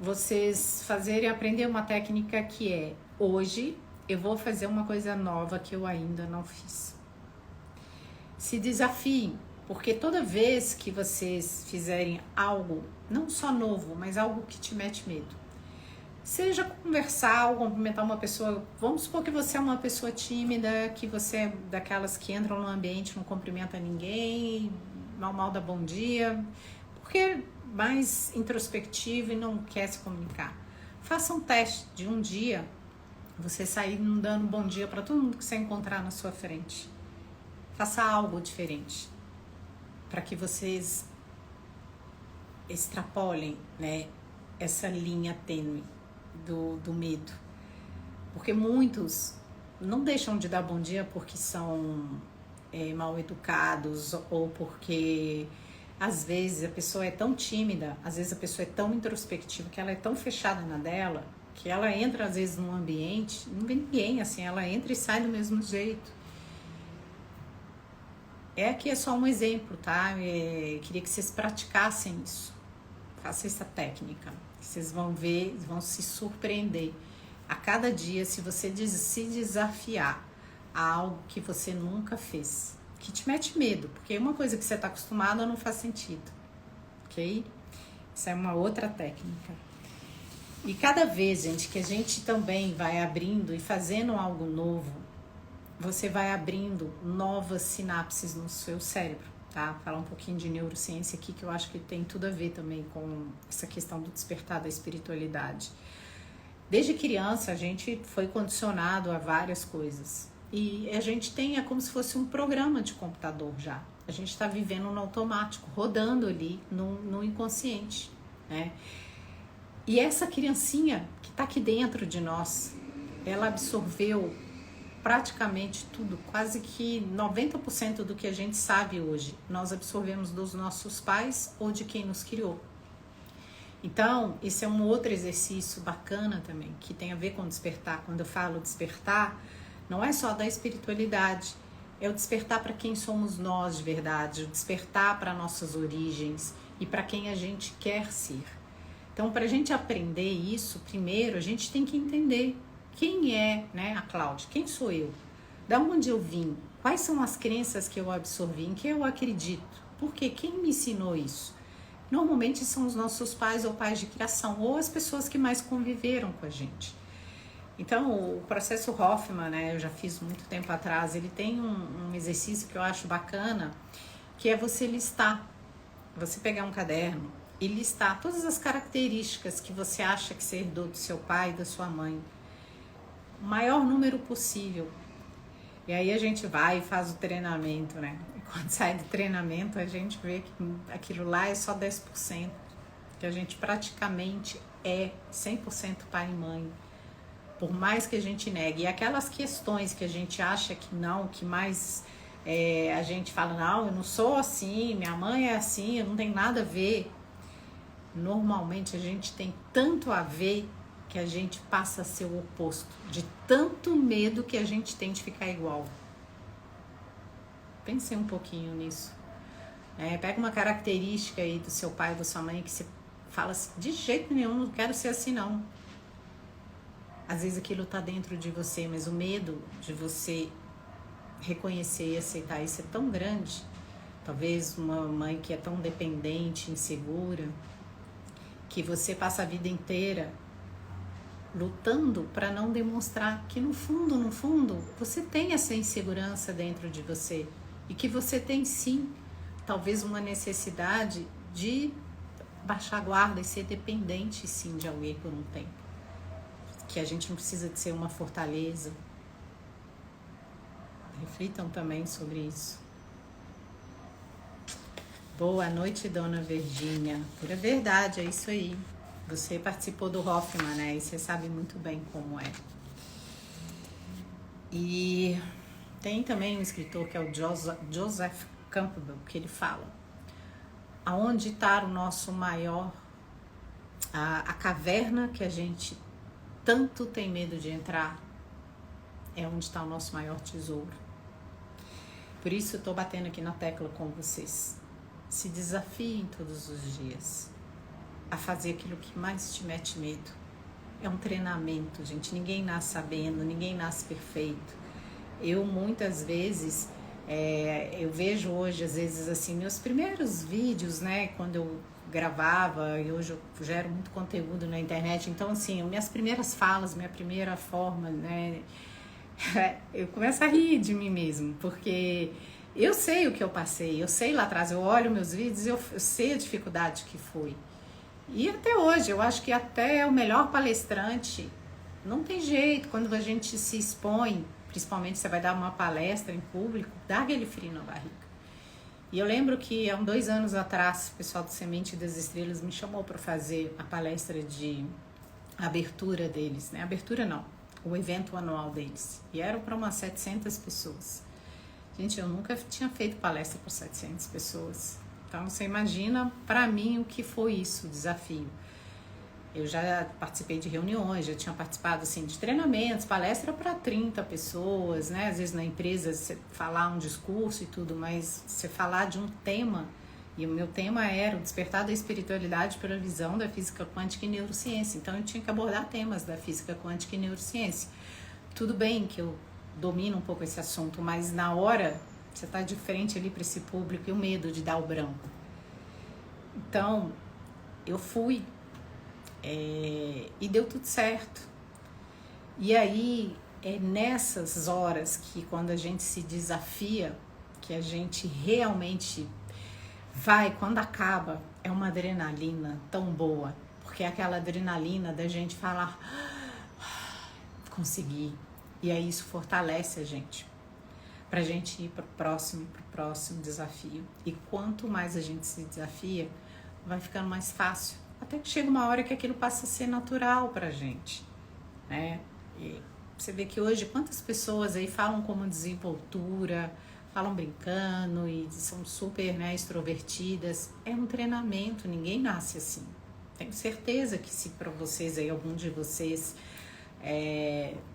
vocês fazerem aprender uma técnica que é: hoje eu vou fazer uma coisa nova que eu ainda não fiz. Se desafiem, porque toda vez que vocês fizerem algo, não só novo, mas algo que te mete medo, seja conversar ou cumprimentar uma pessoa, vamos supor que você é uma pessoa tímida, que você é daquelas que entram no ambiente, não cumprimenta ninguém, mal dá bom dia, porque é mais introspectivo e não quer se comunicar. Faça um teste de um dia, você sair dando bom dia para todo mundo que você encontrar na sua frente. Faça algo diferente, para que vocês extrapolem, né, essa linha tênue do medo. Porque muitos não deixam de dar bom dia porque são mal educados ou porque às vezes a pessoa é tão tímida, às vezes a pessoa é tão introspectiva, que ela é tão fechada na dela, que ela entra às vezes num ambiente, não vê ninguém assim, ela entra e sai do mesmo jeito. Aqui é só um exemplo, tá? Queria que vocês praticassem isso. Faça essa técnica. Vocês vão ver, vão se surpreender. A cada dia, se você se desafiar a algo que você nunca fez, que te mete medo, porque uma coisa que você está acostumado não faz sentido, ok? Isso é uma outra técnica. E cada vez, gente, que a gente também vai abrindo e fazendo algo novo, você vai abrindo novas sinapses no seu cérebro, tá? Falar um pouquinho de neurociência aqui, que eu acho que tem tudo a ver também com essa questão do despertar da espiritualidade. Desde criança, a gente foi condicionado a várias coisas. E a gente é como se fosse um programa de computador já. A gente está vivendo no automático, rodando ali no inconsciente, né? E essa criancinha que está aqui dentro de nós, ela absorveu praticamente tudo, quase que 90% do que a gente sabe hoje, nós absorvemos dos nossos pais ou de quem nos criou. Então, esse é um outro exercício bacana também, que tem a ver com despertar. Quando eu falo despertar, não é só da espiritualidade, é o despertar para quem somos nós de verdade, o despertar para nossas origens e para quem a gente quer ser. Então, para a gente aprender isso, primeiro a gente tem que entender quem é, né, a Cláudia, quem sou eu, da onde eu vim, quais são as crenças que eu absorvi, em que eu acredito, por quê, quem me ensinou isso? Normalmente são os nossos pais ou pais de criação, ou as pessoas que mais conviveram com a gente. Então, o processo Hoffman, né, eu já fiz muito tempo atrás, ele tem um exercício que eu acho bacana, que é você listar, você pegar um caderno e listar todas as características que você acha que você herdou do seu pai e da sua mãe. o maior número possível. E aí a gente vai e faz o treinamento, né? E quando sai do treinamento, a gente vê que aquilo lá é só 10%, que a gente praticamente é 100% pai e mãe. Por mais que a gente negue. E aquelas questões que a gente acha que não, que mais a gente fala, não, eu não sou assim, minha mãe é assim, eu não tenho nada a ver. Normalmente a gente tem tanto a ver que a gente passa a ser o oposto, de tanto medo que a gente tem de ficar igual. Pense um pouquinho nisso. Pega uma característica aí do seu pai, da sua mãe, que você fala assim, de jeito nenhum, não quero ser assim não. Às vezes aquilo tá dentro de você, mas o medo de você reconhecer e aceitar isso é tão grande. Talvez uma mãe que é tão dependente, insegura, que você passa a vida inteira lutando para não demonstrar que no fundo, você tem essa insegurança dentro de você e que você tem sim, talvez uma necessidade de baixar a guarda e ser dependente sim de alguém por um tempo. Que a gente não precisa de ser uma fortaleza. Reflitam também sobre isso. Boa noite, dona Virgínia. Pura verdade, é isso aí. Você participou do Hoffman, né? E você sabe muito bem como é. E tem também um escritor que é o Joseph Campbell, que ele fala: aonde está o nosso maior, a caverna que a gente tanto tem medo de entrar, é onde está o nosso maior tesouro. Por isso eu estou batendo aqui na tecla com vocês. Se desafiem todos os dias a fazer aquilo que mais te mete medo. É um treinamento, gente. Ninguém nasce sabendo, ninguém nasce perfeito. Eu muitas vezes, eu vejo hoje, às vezes, assim, meus primeiros vídeos, né, quando eu gravava, e hoje eu gero muito conteúdo na internet, então, assim, minhas primeiras falas, minha primeira forma, né, eu começo a rir de mim mesmo, porque eu sei o que eu passei, eu sei lá atrás, eu olho meus vídeos e eu sei a dificuldade que foi. E até hoje, eu acho que até o melhor palestrante, não tem jeito, quando a gente se expõe, principalmente você vai dar uma palestra em público, dá aquele frio na barriga. E eu lembro que há 2 anos atrás, o pessoal do Semente das Estrelas me chamou para fazer a palestra de abertura deles, né? Abertura não, o evento anual deles. E era para umas 700 pessoas. Gente, eu nunca tinha feito palestra para 700 pessoas. Então, você imagina, para mim, o que foi isso, o desafio. Eu já participei de reuniões, já tinha participado, assim, de treinamentos, palestra para 30 pessoas, né? Às vezes na empresa, você falar um discurso e tudo, mas você falar de um tema, e o meu tema era o despertar da espiritualidade pela visão da física quântica e neurociência. Então, eu tinha que abordar temas da física quântica e neurociência. Tudo bem que eu domino um pouco esse assunto, mas na hora você está de frente ali para esse público e o medo de dar o branco. Então, eu fui e deu tudo certo. E aí, é nessas horas que quando a gente se desafia, que a gente realmente vai, quando acaba, é uma adrenalina tão boa. Porque é aquela adrenalina da gente falar, consegui. E aí isso fortalece a gente. Pra gente ir pro próximo desafio. E quanto mais a gente se desafia, vai ficando mais fácil. Até que chega uma hora que aquilo passa a ser natural pra gente, né? E você vê que hoje quantas pessoas aí falam como desenvoltura, falam brincando e são super, né, extrovertidas. É um treinamento, ninguém nasce assim. Tenho certeza que se para vocês aí, algum de vocês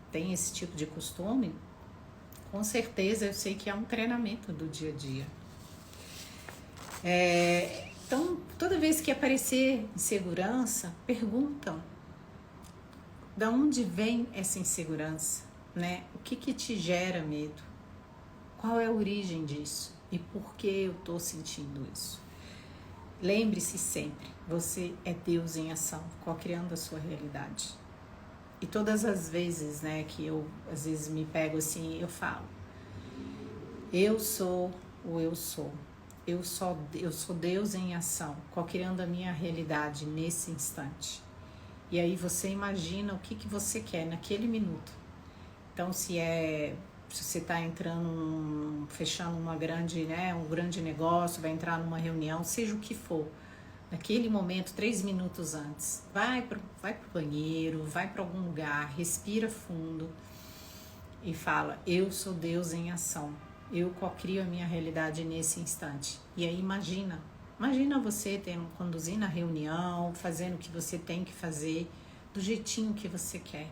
tem esse tipo de costume, com certeza eu sei que é um treinamento do dia a dia. Então, toda vez que aparecer insegurança, perguntam: da onde vem essa insegurança, né? O que te gera medo? Qual é a origem disso? E por que eu estou sentindo isso? Lembre-se sempre, você é Deus em ação, co-criando a sua realidade. E todas as vezes, né, que eu às vezes me pego assim, eu falo: eu sou o eu sou. Eu sou Deus em ação, co-criando a minha realidade nesse instante. E aí você imagina o que você quer naquele minuto. Então, se você está entrando, fechando uma grande, né, um grande negócio, vai entrar numa reunião, seja o que for, naquele momento, 3 minutos antes, vai pro banheiro, vai para algum lugar, respira fundo e fala: eu sou Deus em ação, eu cocrio a minha realidade nesse instante. E aí imagina você conduzindo a reunião, fazendo o que você tem que fazer, do jeitinho que você quer.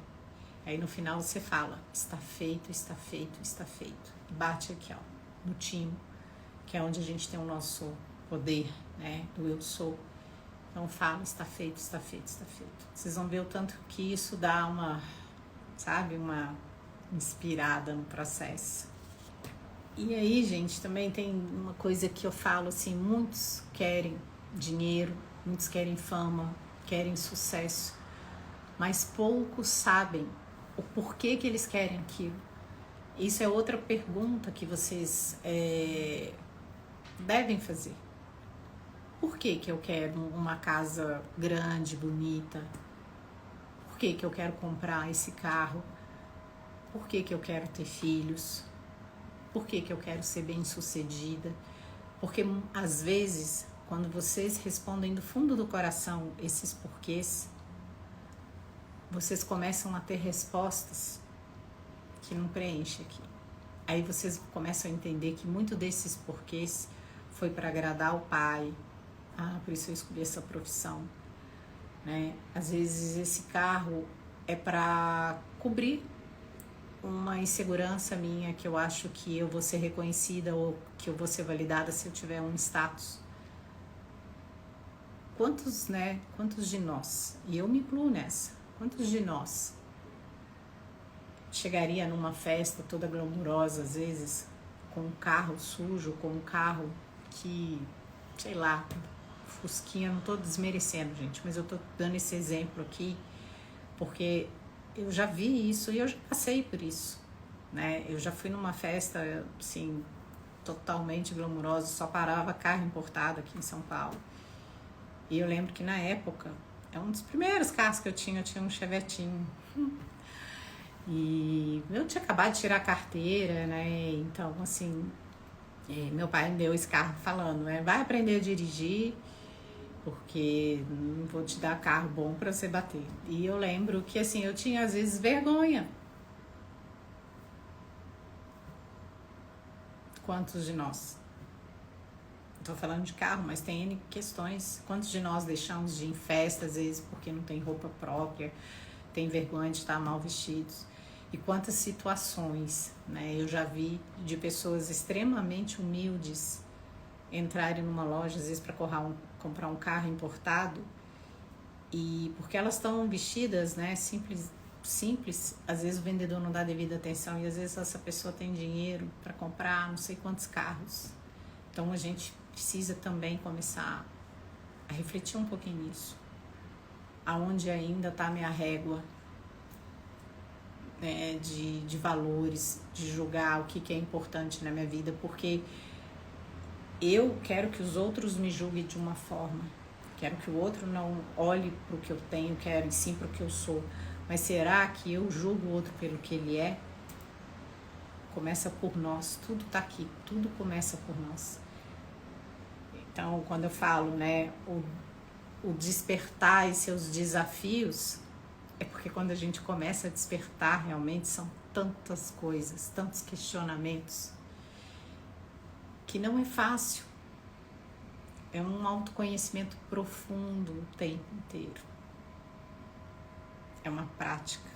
Aí no final você fala: está feito, está feito, está feito. Bate aqui, ó, no timo, que é onde a gente tem o nosso poder, né, do eu sou. Então fala: está feito, está feito, está feito. Vocês vão ver o tanto que isso dá uma inspirada no processo. E aí, gente, também tem uma coisa que eu falo assim: muitos querem dinheiro, muitos querem fama, querem sucesso, mas poucos sabem o porquê que eles querem aquilo. Isso é outra pergunta que vocês devem fazer. Por que que eu quero uma casa grande, bonita? Por que que eu quero comprar esse carro? Por que que eu quero ter filhos? Por que que eu quero ser bem-sucedida? Porque às vezes, quando vocês respondem do fundo do coração esses porquês, vocês começam a ter respostas que não preenchem aqui. Aí vocês começam a entender que muito desses porquês foi para agradar o pai. Por isso eu escolhi essa profissão, né? Às vezes esse carro é para cobrir uma insegurança minha, que eu acho que eu vou ser reconhecida ou que eu vou ser validada se eu tiver um status. Quantos de nós, e eu me incluo nessa, quantos de nós chegaria numa festa toda glamurosa, às vezes, com um carro sujo, com um carro que, sei lá, fusquinha, não tô desmerecendo, gente, mas eu tô dando esse exemplo aqui porque eu já vi isso e eu já passei por isso, né? Eu já fui numa festa, assim, totalmente glamurosa, só parava carro importado aqui em São Paulo. E eu lembro que na época, é um dos primeiros carros que eu tinha um Chevetinho. E eu tinha acabado de tirar a carteira, né? Então, assim, meu pai me deu esse carro falando, né? Vai aprender a dirigir, porque não vou te dar carro bom pra você bater. E eu lembro que, assim, eu tinha às vezes vergonha. Quantos de nós? Tô falando de carro, mas tem N questões. Quantos de nós deixamos de ir em festa, às vezes, porque não tem roupa própria, tem vergonha de estar mal vestidos? E quantas situações, né? Eu já vi de pessoas extremamente humildes entrarem numa loja, às vezes, para comprar um carro importado, e porque elas estão vestidas, né, simples, às vezes o vendedor não dá devida atenção e às vezes essa pessoa tem dinheiro para comprar não sei quantos carros. Então a gente precisa também começar a refletir um pouquinho nisso. Aonde ainda está a minha régua, né, de valores, de julgar o que é importante na minha vida, porque eu quero que os outros me julguem de uma forma, quero que o outro não olhe para o que eu tenho, quero e sim para o que eu sou. Mas será que eu julgo o outro pelo que ele é? Começa por nós, tudo está aqui, tudo começa por nós. Então, quando eu falo, né, o despertar e seus desafios, é porque quando a gente começa a despertar, realmente são tantas coisas, tantos questionamentos, que não é fácil. É um autoconhecimento profundo o tempo inteiro. É uma prática.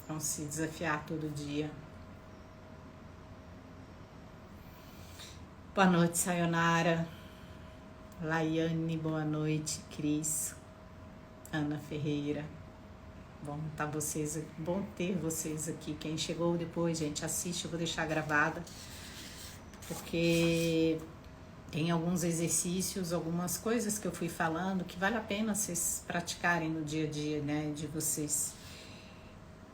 É um se desafiar todo dia. Boa noite, Sayonara. Laiane, boa noite. Cris. Ana Ferreira. Bom ter vocês aqui. Quem chegou depois, gente, assiste. Eu vou deixar gravada. Porque tem alguns exercícios, algumas coisas que eu fui falando que vale a pena vocês praticarem no dia a dia, né, de vocês.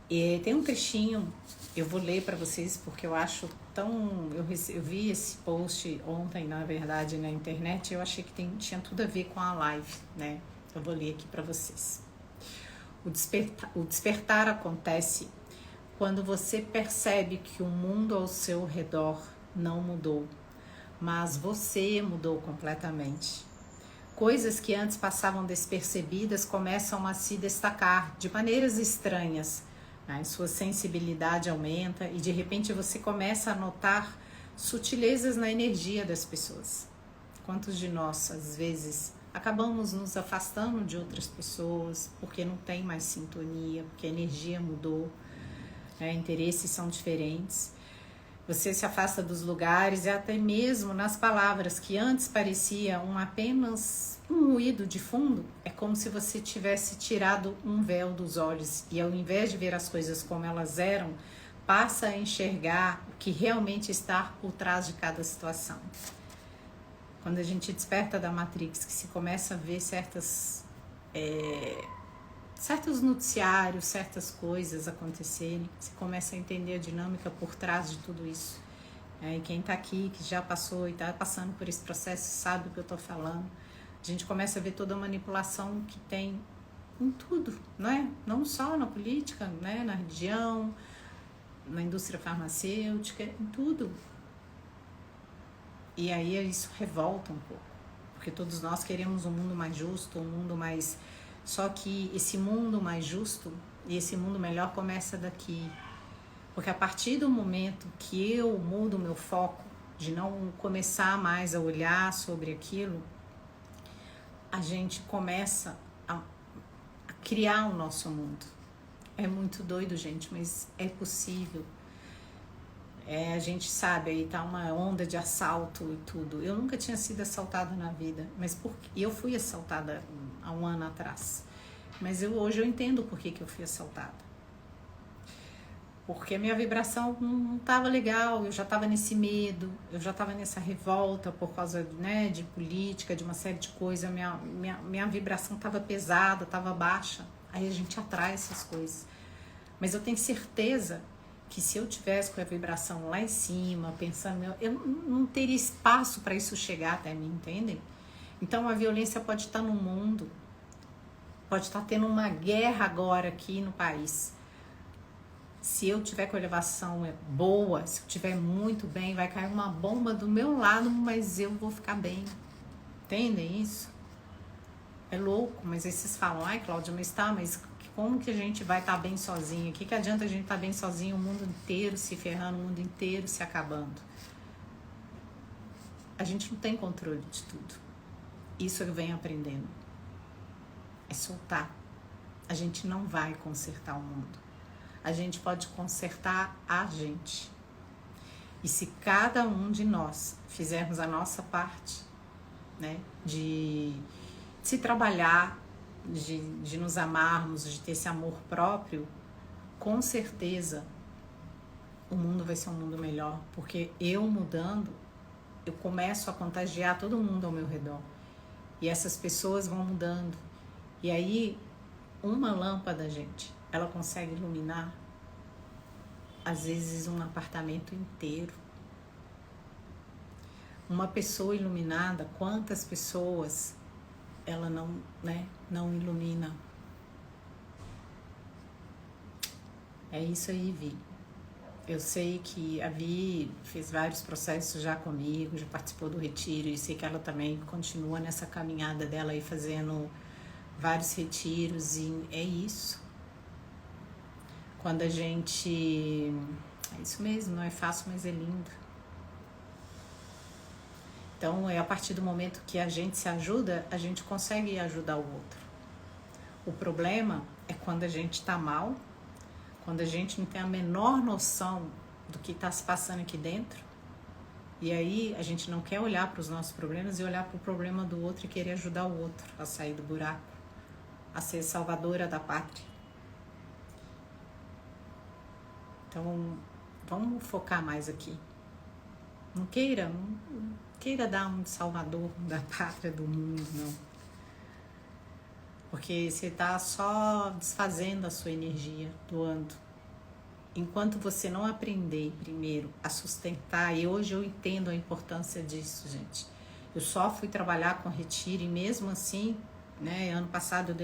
E tem um trechinho, eu vou ler para vocês porque eu acho tão... Eu vi esse post ontem, na verdade, na internet, e eu achei que tinha tudo a ver com a live, né? Eu vou ler aqui para vocês. O despertar acontece quando você percebe que o mundo ao seu redor não mudou, mas você mudou completamente. Coisas que antes passavam despercebidas começam a se destacar de maneiras estranhas. Né? Sua sensibilidade aumenta e de repente você começa a notar sutilezas na energia das pessoas. Quantos de nós, às vezes, acabamos nos afastando de outras pessoas porque não tem mais sintonia, porque a energia mudou, né? Interesses são diferentes. Você se afasta dos lugares e até mesmo nas palavras que antes pareciam apenas um ruído de fundo, é como se você tivesse tirado um véu dos olhos e ao invés de ver as coisas como elas eram, passa a enxergar o que realmente está por trás de cada situação. Quando a gente desperta da Matrix, que se começa a ver certos noticiários, certas coisas acontecerem, você começa a entender a dinâmica por trás de tudo isso. E quem está aqui, que já passou e está passando por esse processo, sabe o que eu estou falando. A gente começa a ver toda a manipulação que tem em tudo, não é? Não só na política, né? Na religião, na indústria farmacêutica, em tudo. E aí isso revolta um pouco, porque todos nós queremos um mundo mais justo, um mundo mais... Só que esse mundo mais justo e esse mundo melhor começa daqui. Porque a partir do momento que eu mudo o meu foco, de não começar mais a olhar sobre aquilo, a gente começa a criar o nosso mundo. É muito doido, gente, mas é possível. A gente sabe, aí tá uma onda de assalto e tudo. Eu nunca tinha sido assaltada na vida, mas eu fui assaltada há um ano atrás. Mas hoje eu entendo por que eu fui assaltada. Porque a minha vibração não estava legal, eu já estava nesse medo, eu já estava nessa revolta por causa, né, de política, de uma série de coisas. Minha vibração estava pesada, estava baixa. Aí a gente atrai essas coisas. Mas eu tenho certeza que se eu tivesse com a vibração lá em cima, pensando, eu não teria espaço para isso chegar até mim, entendem? Então a violência pode estar no mundo, pode estar tendo uma guerra agora aqui no país. Se eu tiver com a elevação boa, se eu tiver muito bem, vai cair uma bomba do meu lado, mas eu vou ficar bem. Entendem isso? É louco, mas aí vocês falam, ai Cláudia, mas como que a gente vai estar bem sozinho? O que adianta a gente estar bem sozinho, o mundo inteiro se ferrando, o mundo inteiro se acabando? A gente não tem controle de tudo. Isso eu venho aprendendo. É soltar. A gente não vai consertar o mundo. A gente pode consertar a gente. E se cada um de nós fizermos a nossa parte, né, de se trabalhar, de nos amarmos, de ter esse amor próprio, com certeza o mundo vai ser um mundo melhor, porque eu mudando, eu começo a contagiar todo mundo ao meu redor e essas pessoas vão mudando, e aí uma lâmpada, gente, ela consegue iluminar às vezes um apartamento inteiro. Uma pessoa iluminada, quantas pessoas ela não ilumina? É isso aí, Vi. Eu sei que a Vi fez vários processos já comigo, já participou do retiro, e sei que ela também continua nessa caminhada dela aí, fazendo vários retiros, e é isso. Quando a gente... É isso mesmo, não é fácil, mas é lindo. Então, é a partir do momento que a gente se ajuda, a gente consegue ajudar o outro. O problema é quando a gente está mal, quando a gente não tem a menor noção do que está se passando aqui dentro, e aí a gente não quer olhar para os nossos problemas e olhar para o problema do outro e querer ajudar o outro a sair do buraco, a ser salvadora da pátria. Então, vamos focar mais aqui. Não queira dar um salvador da pátria, do mundo, não. Porque você está só desfazendo a sua energia, doando. Enquanto você não aprender primeiro a sustentar, e hoje eu entendo a importância disso, gente. Eu só fui trabalhar com retiro e mesmo assim, né, ano passado eu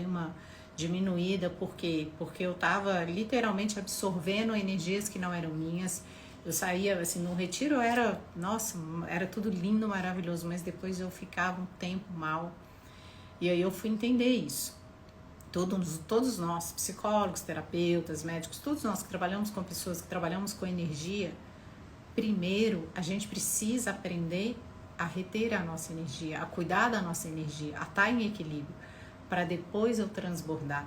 diminuída. Por quê? Porque eu estava literalmente absorvendo energias que não eram minhas. Eu saía, assim, no retiro era, nossa, era tudo lindo, maravilhoso, mas depois eu ficava um tempo mal. E aí eu fui entender isso. Todos nós, psicólogos, terapeutas, médicos, todos nós que trabalhamos com pessoas, que trabalhamos com energia, primeiro a gente precisa aprender a reter a nossa energia, a cuidar da nossa energia, a estar em equilíbrio, para depois eu transbordar.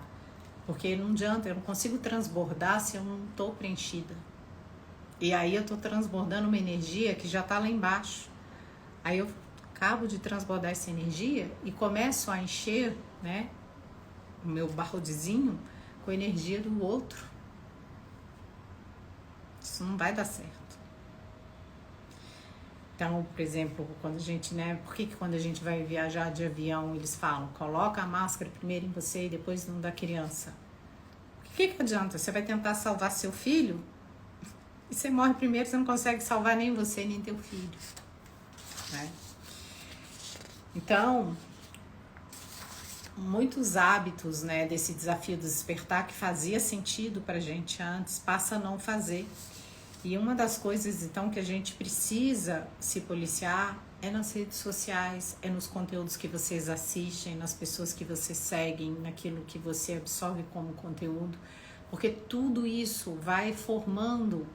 Porque não adianta, eu não consigo transbordar se eu não estou preenchida. E aí eu estou transbordando uma energia que já está lá embaixo. Aí eu acabo de transbordar essa energia e começo a encher, né, o meu baldezinho com a energia do outro. Isso não vai dar certo. Então, por exemplo, quando a gente, né, por que quando a gente vai viajar de avião, eles falam, coloca a máscara primeiro em você e depois no da criança? O que adianta? Você vai tentar salvar seu filho e você morre primeiro, você não consegue salvar nem você, nem teu filho, né? Então, muitos hábitos, né, desse desafio do despertar que fazia sentido pra gente antes, passa a não fazer. E uma das coisas, então, que a gente precisa se policiar é nas redes sociais, é nos conteúdos que vocês assistem, nas pessoas que vocês seguem, naquilo que você absorve como conteúdo, porque tudo isso vai formando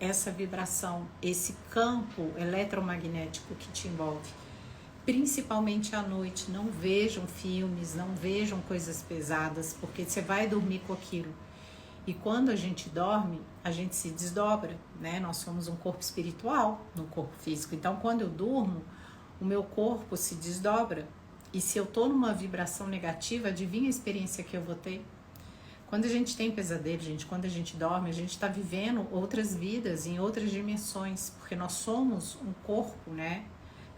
essa vibração, esse campo eletromagnético que te envolve. Principalmente à noite, não vejam filmes, não vejam coisas pesadas, porque você vai dormir com aquilo. E quando a gente dorme, a gente se desdobra, né? Nós somos um corpo espiritual no corpo físico. Então, quando eu durmo, o meu corpo se desdobra. E se eu tô numa vibração negativa, adivinha a experiência que eu vou ter? Quando a gente tem pesadelo, gente, quando a gente dorme, a gente está vivendo outras vidas em outras dimensões, porque nós somos um corpo, né?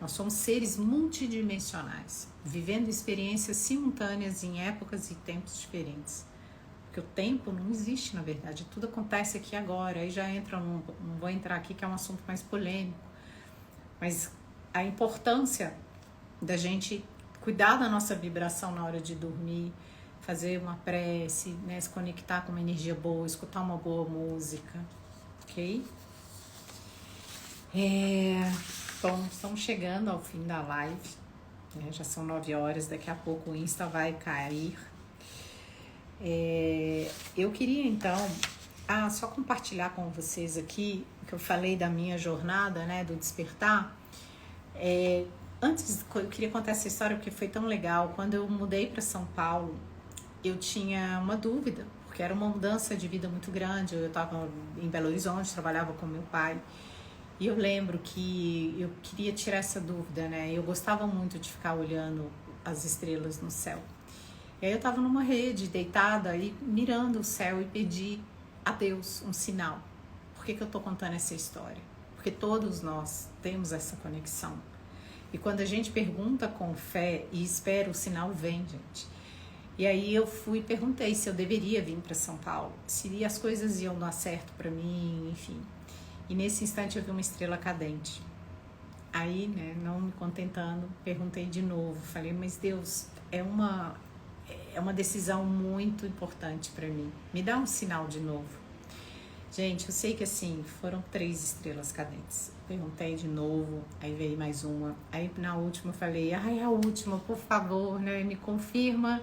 Nós somos seres multidimensionais, vivendo experiências simultâneas em épocas e tempos diferentes. Porque o tempo não existe, na verdade, tudo acontece aqui agora. Aí já entra, não vou entrar aqui que é um assunto mais polêmico, mas a importância da gente cuidar da nossa vibração na hora de dormir, fazer uma prece, né, se conectar com uma energia boa, escutar uma boa música, ok? Bom, estamos chegando ao fim da live, né? Já são 9 horas, daqui a pouco o Insta vai cair. Eu queria então só compartilhar com vocês aqui o que eu falei da minha jornada, né, do despertar. Antes eu queria contar essa história porque foi tão legal. Quando eu mudei para São Paulo, eu tinha uma dúvida, porque era uma mudança de vida muito grande. Eu estava em Belo Horizonte, trabalhava com meu pai, e eu lembro que eu queria tirar essa dúvida, né? Eu gostava muito de ficar olhando as estrelas no céu. E aí eu estava numa rede, deitada e mirando o céu e pedi a Deus um sinal. Por que eu estou contando essa história? Porque todos nós temos essa conexão. E quando a gente pergunta com fé e espera, o sinal vem, gente. E aí eu fui e perguntei se eu deveria vir para São Paulo, se as coisas iam dar certo para mim, enfim. E nesse instante eu vi uma estrela cadente. Aí, né, não me contentando, perguntei de novo. Falei, mas Deus, é uma decisão muito importante para mim. Me dá um sinal de novo. Gente, eu sei que assim, foram 3 estrelas cadentes. Perguntei de novo, aí veio mais uma. Aí na última eu falei, a última, por favor, né, me confirma.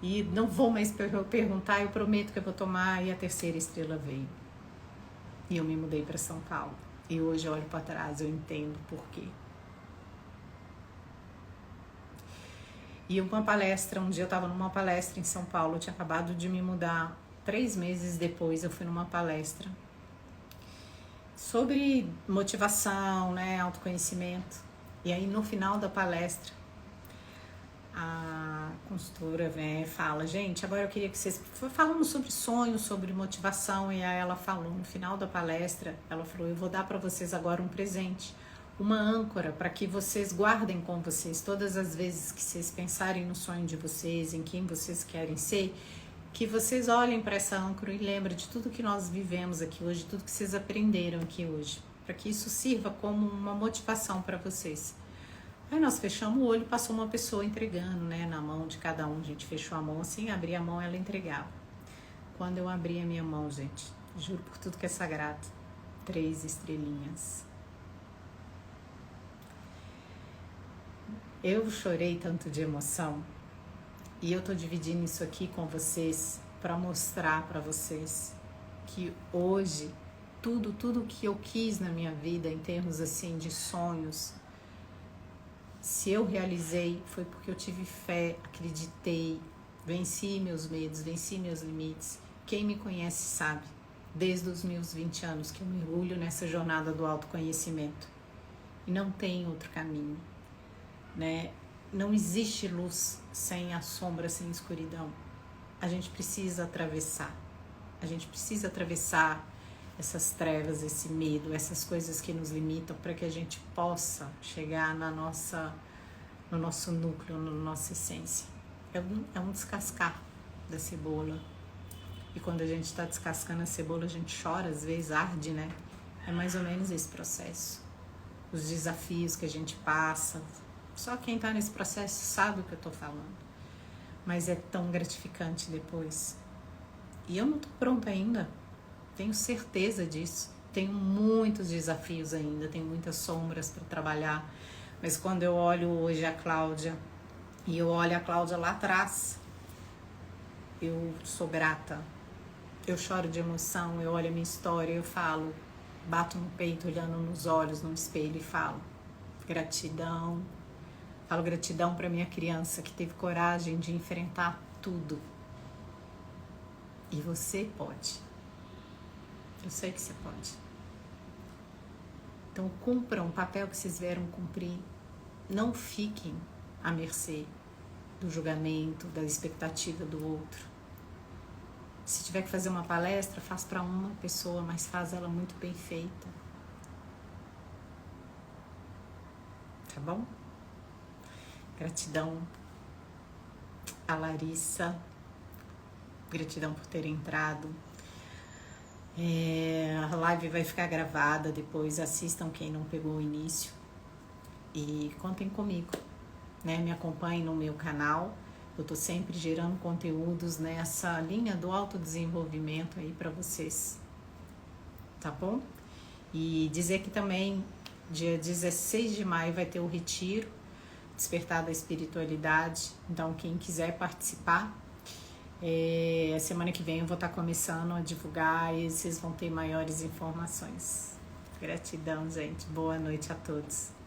E não vou mais perguntar, eu prometo que eu vou tomar. E a 3ª estrela veio. E eu me mudei para São Paulo. E hoje eu olho para trás, eu entendo por quê. E uma palestra, um dia eu estava numa palestra em São Paulo, eu tinha acabado de me mudar. 3 meses depois eu fui numa palestra sobre motivação, né, autoconhecimento. E aí no final da palestra, a consultora fala, gente, agora eu queria que vocês falamos sobre sonhos, sobre motivação. E aí ela falou, no final da palestra, ela falou, eu vou dar para vocês agora um presente, uma âncora para que vocês guardem com vocês todas as vezes que vocês pensarem no sonho de vocês, em quem vocês querem ser, que vocês olhem para essa âncora e lembrem de tudo que nós vivemos aqui hoje, tudo que vocês aprenderam aqui hoje, para que isso sirva como uma motivação para vocês. Aí nós fechamos o olho, passou uma pessoa entregando, né, na mão de cada um. A gente fechou a mão assim, abria a mão, ela entregava. Quando eu abri a minha mão, gente, juro por tudo que é sagrado, 3 estrelinhas. Eu chorei tanto de emoção e eu tô dividindo isso aqui com vocês para mostrar para vocês que hoje tudo que eu quis na minha vida em termos assim de sonhos, se eu realizei foi porque eu tive fé, acreditei, venci meus medos, venci meus limites. Quem me conhece sabe, desde os meus 20 anos que eu mergulho nessa jornada do autoconhecimento e não tem outro caminho, né? Não existe luz sem a sombra, sem a escuridão. A gente precisa atravessar. A gente precisa atravessar essas trevas, esse medo, essas coisas que nos limitam para que a gente possa chegar no nosso núcleo, na nossa essência. É um descascar da cebola. E quando a gente está descascando a cebola, a gente chora, às vezes arde, né? É mais ou menos esse processo. Os desafios que a gente passa. Só quem está nesse processo sabe o que eu estou falando. Mas é tão gratificante depois. E eu não estou pronta ainda. Tenho certeza disso. Tenho muitos desafios ainda. Tenho muitas sombras para trabalhar. Mas quando eu olho hoje a Cláudia e eu olho a Cláudia lá atrás, eu sou grata. Eu choro de emoção. Eu olho a minha história, eu falo, bato no peito, olhando nos olhos, no espelho e falo gratidão. Falo gratidão para minha criança que teve coragem de enfrentar tudo. E você pode. Eu sei que você pode. Então cumpram o papel que vocês vieram cumprir. Não fiquem à mercê do julgamento, da expectativa do outro. Se tiver que fazer uma palestra, faz para uma pessoa, mas faz ela muito bem feita. Tá bom? Gratidão a Larissa, gratidão por ter entrado. A live vai ficar gravada depois, assistam quem não pegou o início e contem comigo, né? Me acompanhem no meu canal, eu tô sempre gerando conteúdos nessa linha do autodesenvolvimento aí para vocês, tá bom? E dizer que também dia 16 de maio vai ter o retiro Despertar da Espiritualidade. Então, quem quiser participar, a semana que vem eu vou estar começando a divulgar e vocês vão ter maiores informações. Gratidão, gente. Boa noite a todos.